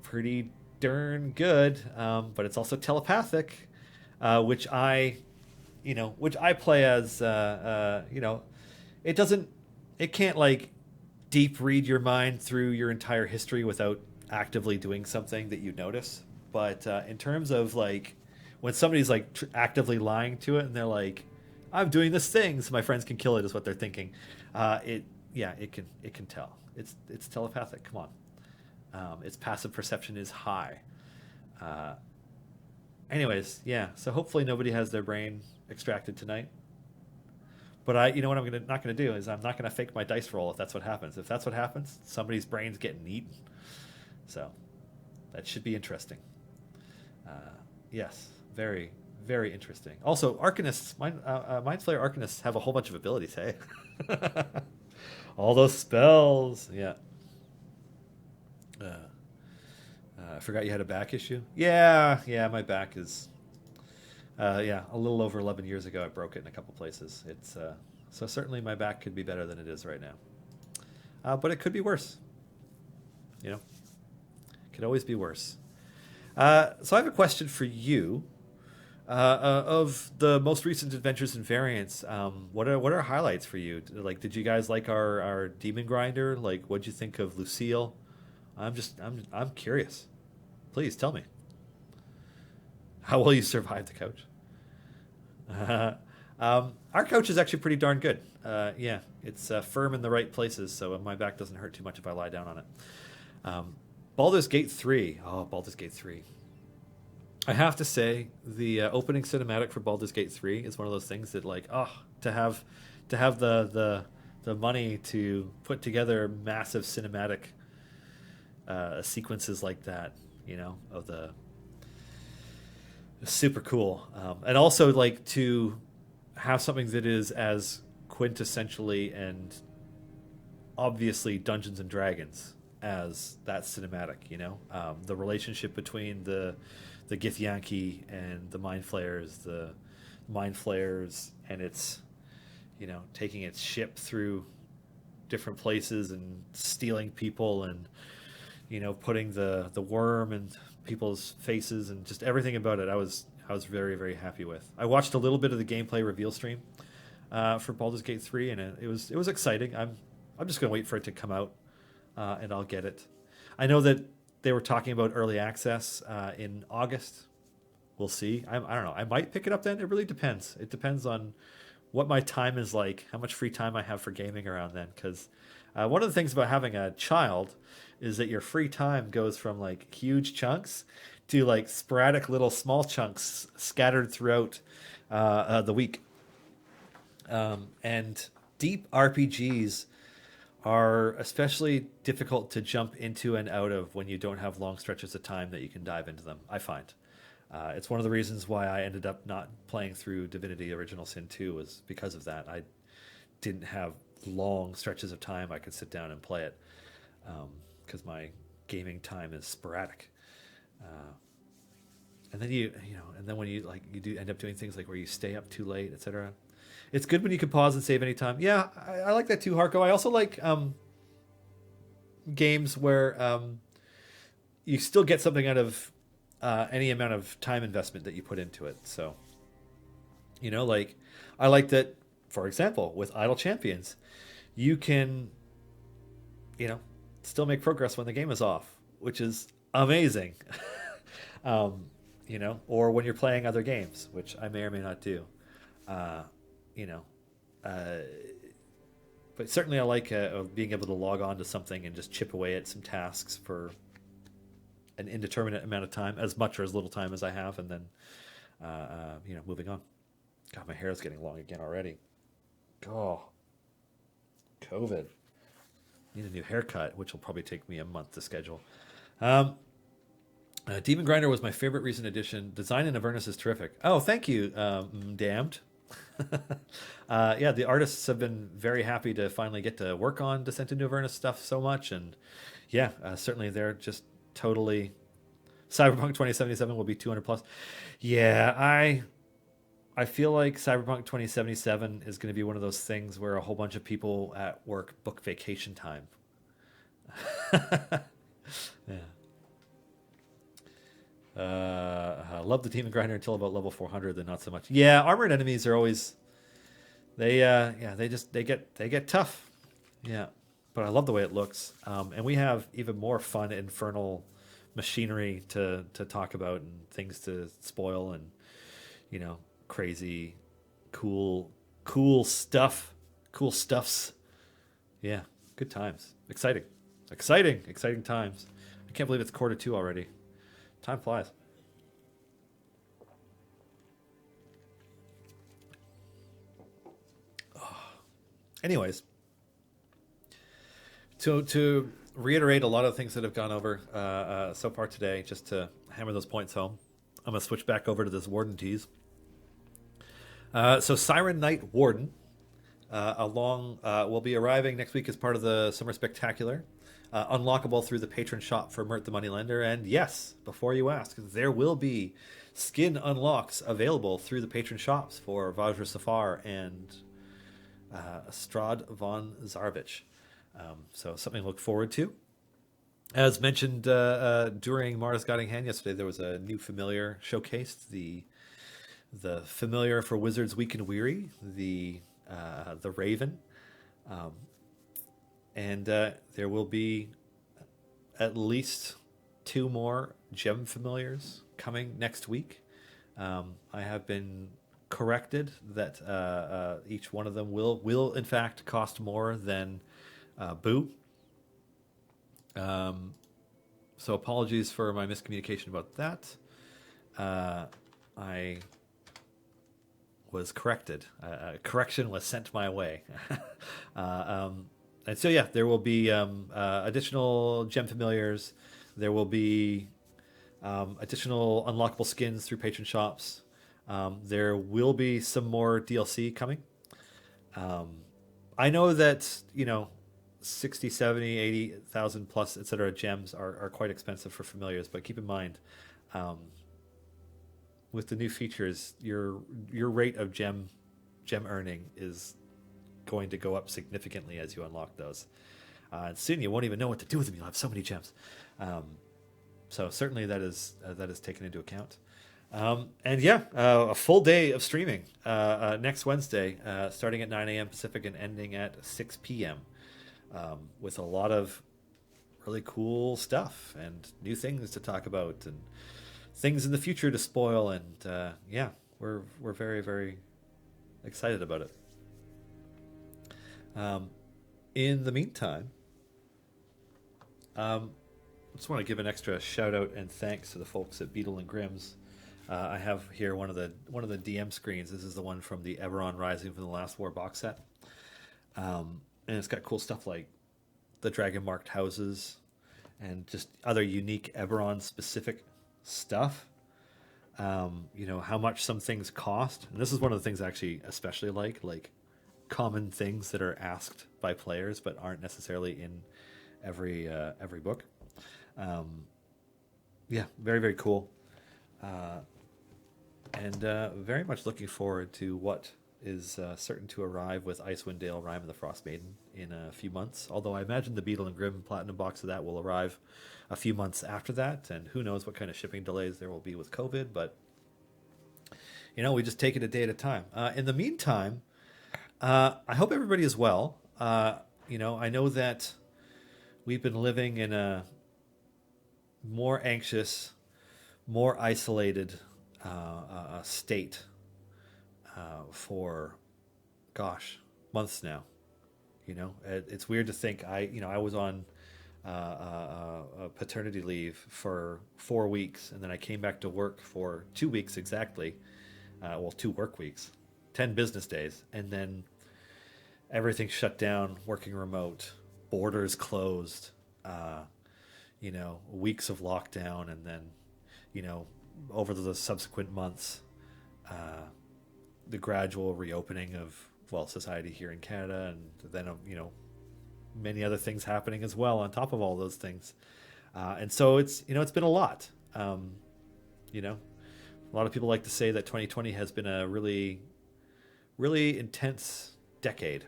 pretty darn good. But it's also telepathic, which I play as it can't like deep read your mind through your entire history without actively doing something that you notice. But in terms of like when somebody's like actively lying to it and they're like, "I'm doing this thing so my friends can kill it," is what they're thinking. It can tell. It's telepathic. Come on, its passive perception is high. Anyways, so hopefully nobody has their brain extracted tonight. But what I'm not gonna do is I'm not gonna fake my dice roll if that's what happens. If that's what happens, somebody's brain's getting eaten. So that should be interesting. Yes, very, very interesting. Also, arcanists, Mind Flayer arcanists have a whole bunch of abilities, hey? All those spells, yeah. I forgot you had a back issue? Yeah, my back is Yeah, a little over 11 years ago, I broke it in a couple places. It's so certainly my back could be better than it is right now, but it could be worse. You know, it could always be worse. So I have a question for you. Of the most recent adventures and variants, what are highlights for you? Like, did you guys like our demon grinder? Like, what'd you think of Lucille? I'm curious. Please tell me. How will you survive the coach? Our coach is actually pretty darn good. Yeah, it's firm in the right places, so my back doesn't hurt too much if I lie down on it. Baldur's Gate 3. Oh, Baldur's Gate 3. I have to say, the opening cinematic for Baldur's Gate 3 is one of those things that, like, to have the money to put together massive cinematic sequences like that, you know, of the super cool, and also like to have something that is as quintessentially and obviously Dungeons and Dragons as that cinematic, you know, the relationship between the Githyanki and the Mind Flayers, and it's, you know, taking its ship through different places and stealing people and, you know, putting the worm in people's faces and just everything about it. I was very, very happy with. I watched a little bit of the gameplay reveal stream for Baldur's Gate 3, and it was exciting. I'm just gonna wait for it to come out, and I'll get it. I know that they were talking about early access in August. We'll see. I don't know. I might pick it up then. It really depends. It depends on what my time is like, how much free time I have for gaming around then. Because one of the things about having a child is that your free time goes from like huge chunks to like sporadic little small chunks scattered throughout the week. And deep RPGs are especially difficult to jump into and out of when you don't have long stretches of time that you can dive into them, I find. It's one of the reasons why I ended up not playing through Divinity Original Sin 2 was because of that. I didn't have long stretches of time I could sit down and play it because my gaming time is sporadic. And then and then when you do end up doing things like where you stay up too late, etc. It's good when you can pause and save anytime. Yeah, I like that too, Harko. I also like games where you still get something out of any amount of time investment that you put into it. So, you know, like I like that, for example, with Idle Champions, you can, you know, still make progress when the game is off, which is amazing. You know, or when you're playing other games, which I may or may not do. You know, but certainly I like being able to log on to something and just chip away at some tasks for an indeterminate amount of time, as much or as little time as I have, and then, you know, moving on. God, my hair is getting long again already. Oh, COVID. Need a new haircut, which will probably take me a month to schedule. Demon Grinder was my favorite recent edition. Design in Avernus is terrific. Oh, thank you, Damned. Yeah, the artists have been very happy to finally get to work on Descent into Avernus stuff so much, and yeah, certainly they're just totally. Cyberpunk 2077 will be 200 plus. Yeah, I feel like Cyberpunk 2077 is going to be one of those things where a whole bunch of people at work book vacation time. Yeah. I love the Demon Grinder until about level 400, then not so much. Yeah, armored enemies are always they get tough. Yeah, but I love the way it looks, and we have even more fun infernal machinery to talk about and things to spoil and, you know, crazy cool stuffs. Yeah, good times. Exciting times. I can't believe it's Q2 already. Time flies. Anyways, to reiterate a lot of things that have gone over so far today, just to hammer those points home, I'm going to switch back over to this Warden tease. So Siren Knight Warden will be arriving next week as part of the Summer Spectacular. Unlockable through the patron shop for Mert the Moneylender. And yes, before you ask, there will be skin unlocks available through the patron shops for Vajra Safar and Strad von Zarvich. So something to look forward to. As mentioned during Mars Guiding Hand yesterday, there was a new familiar showcased. The familiar for Wizards Weak and Weary, the Raven. And there will be at least 2 more gem familiars coming next week. I have been corrected that each one of them will in fact cost more than Boo. So apologies for my miscommunication about that. I was corrected. Correction was sent my way. And so, yeah, there will be additional gem familiars. There will be additional unlockable skins through patron shops. There will be some more DLC coming. I know that, 60, 70, 80,000 plus, etc. gems are quite expensive for familiars, but keep in mind, with the new features, your rate of gem earning is going to go up significantly as you unlock those. And soon you won't even know what to do with them. You'll have so many gems. So certainly that is taken into account. And yeah, a full day of streaming next Wednesday, starting at 9 a.m. Pacific and ending at 6 p.m. With a lot of really cool stuff and new things to talk about and things in the future to spoil. And yeah, we're very, very excited about it. In the meantime, I just want to give an extra shout out and thanks to the folks at Beadle and Grimm's. I have here one of the DM screens. This is the one from the Eberron Rising from the Last War box set, and it's got cool stuff like the dragon marked houses and just other unique Eberron specific stuff. How much some things cost, and this is one of the things I actually especially like common things that are asked by players but aren't necessarily in every book. Yeah, very, very cool. And very much looking forward to what is certain to arrive with Icewind Dale, Rime of the Frost Maiden in a few months. Although I imagine the Beadle and Grimm Platinum box of that will arrive a few months after that, and who knows what kind of shipping delays there will be with COVID. But we just take it a day at a time. In the meantime, I hope everybody is well. I know that we've been living in a more anxious, more isolated state for, months now. It's weird to think. I was on paternity leave for 4 weeks, and then I came back to work for 2 weeks exactly. 2 work weeks, 10 business days, and then everything shut down, working remote, borders closed, weeks of lockdown, and then, over the subsequent months, the gradual reopening of, society here in Canada, and then, many other things happening as well on top of all those things. And so it's been a lot. A lot of people like to say that 2020 has been a really, really intense decade,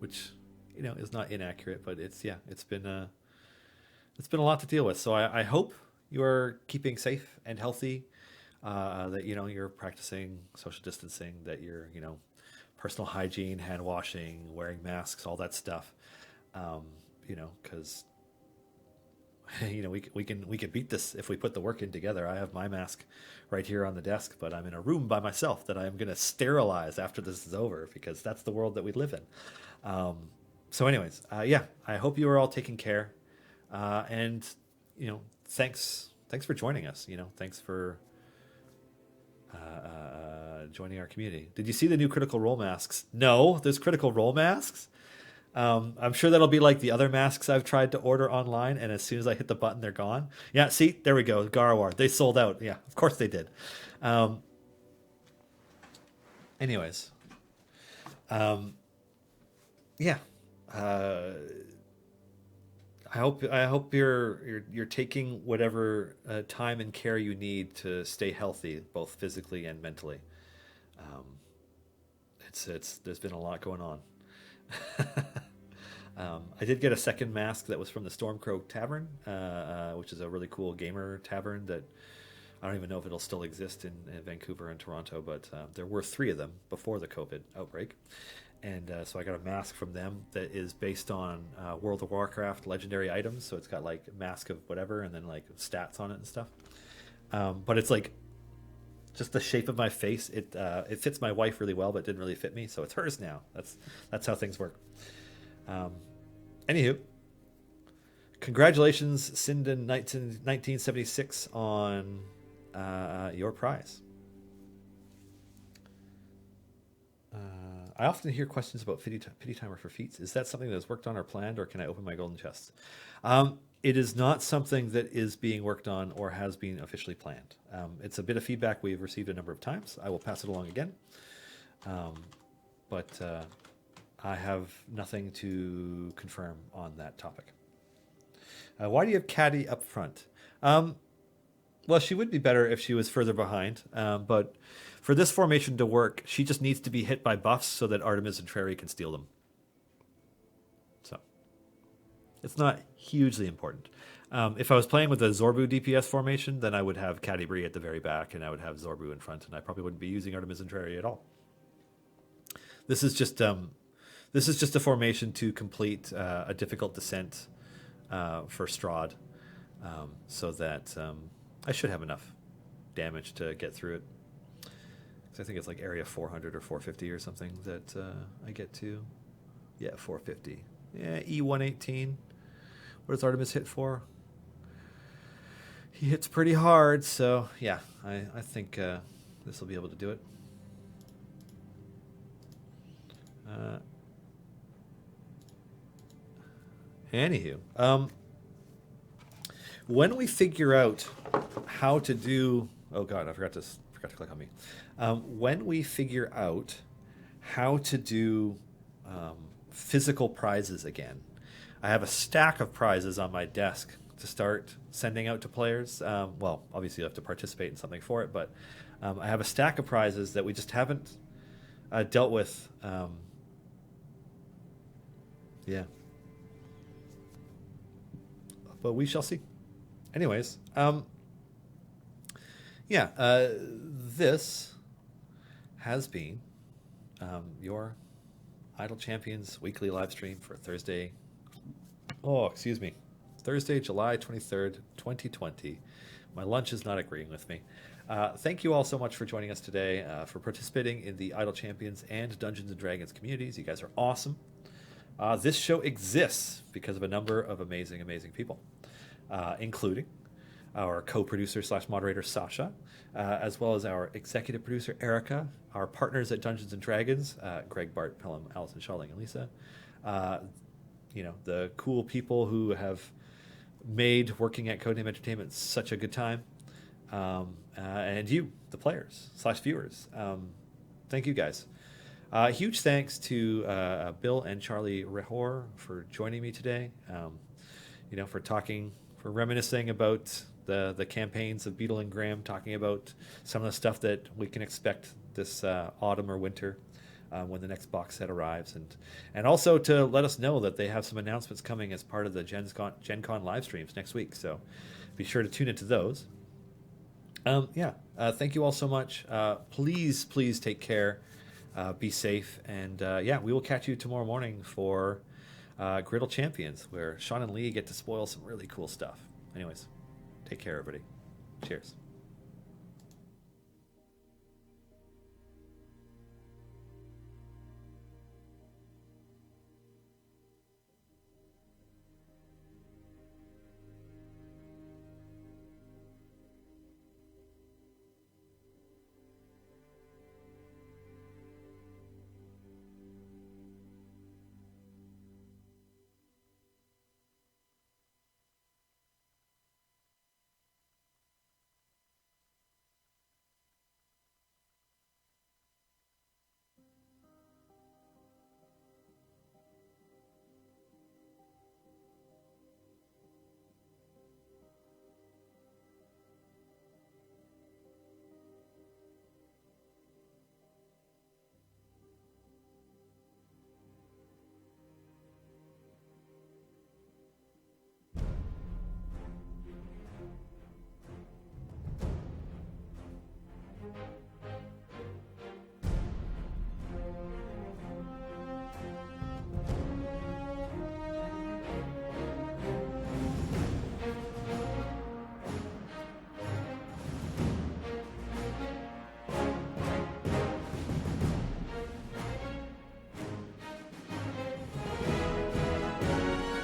which, is not inaccurate, but it's been a lot to deal with. So I hope you are keeping safe and healthy, that, you're practicing social distancing, that you're, personal hygiene, hand washing, wearing masks, all that stuff, because we can beat this if we put the work in together. I have my mask right here on the desk, but I'm in a room by myself that I'm going to sterilize after this is over, because that's the world that we live in. So anyways, I hope you are all taking care, and thanks for joining us. Thanks for joining our community. Did you see the new Critical Role masks? No, there's Critical Role masks. I'm sure that'll be like the other masks I've tried to order online, and as soon as I hit the button, they're gone. Yeah, see, there we go. Garwar, they sold out. Yeah, of course they did. Anyways, yeah. I hope you're taking whatever time and care you need to stay healthy, both physically and mentally. Um, it's there's been a lot going on. I did get a second mask that was from the Stormcrow Tavern, which is a really cool gamer tavern that I don't even know if it'll still exist in Vancouver and Toronto, but there were 3 of them before the COVID outbreak. And so I got a mask from them that is based on World of Warcraft legendary items. So it's got like mask of whatever and then like stats on it and stuff. But it's like just the shape of my face. It fits my wife really well, but didn't really fit me. So it's hers now. That's how things work. Anywho, congratulations, Sinden 1976 on your prize. I often hear questions about pity timer for feats. Is that something that is worked on or planned, or can I open my golden chest? It is not something that is being worked on or has been officially planned. It's a bit of feedback we've received a number of times. I will pass it along again. But I have nothing to confirm on that topic. Why do you have Caddy up front? Well, she would be better if she was further behind, but for this formation to work, she just needs to be hit by buffs so that Artemis and Trary can steal them. So it's not hugely important. If I was playing with a Zorbu DPS formation, then I would have Caddy Bree at the very back, and I would have Zorbu in front, and I probably wouldn't be using Artemis and Trary at all. This is just a formation to complete a difficult descent for Strahd, so that I should have enough damage to get through it. I think it's like area 400 or 450 or something that I get to. Yeah, 450. Yeah, E118. What does Artemis hit for? He hits pretty hard, so yeah, I think this will be able to do it. Anywho, when we figure out how to do... Oh god, I forgot to click on me. When we figure out how to do physical prizes again, I have a stack of prizes on my desk to start sending out to players. Well, obviously you have to participate in something for it, but I have a stack of prizes that we just haven't dealt with. Yeah. But we shall see. Anyways, this has been your Idle Champions weekly live stream for Thursday, July 23rd, 2020. My lunch is not agreeing with me. Thank you all so much for joining us today, for participating in the Idle Champions and Dungeons & Dragons communities. You guys are awesome. This show exists because of a number of amazing people, including our co-producer / moderator Sasha, as well as our executive producer Erica, our partners at Dungeons & Dragons, Greg, Bart, Pelham, Allison, Shalling, and Lisa. The cool people who have made working at Codename Entertainment such a good time. And you, the players / viewers. Thank you guys. Huge thanks to Bill and Charlie Rehor for joining me today. For reminiscing about the campaigns of Beadle and Grimm, talking about some of the stuff that we can expect this autumn or winter when the next box set arrives, and also to let us know that they have some announcements coming as part of the Gen Con live streams next week. So be sure to tune into those. Thank you all so much. Please take care. Be safe, and we will catch you tomorrow morning for Griddle Champions, where Sean and Lee get to spoil some really cool stuff. Anyways, take care, everybody. Cheers.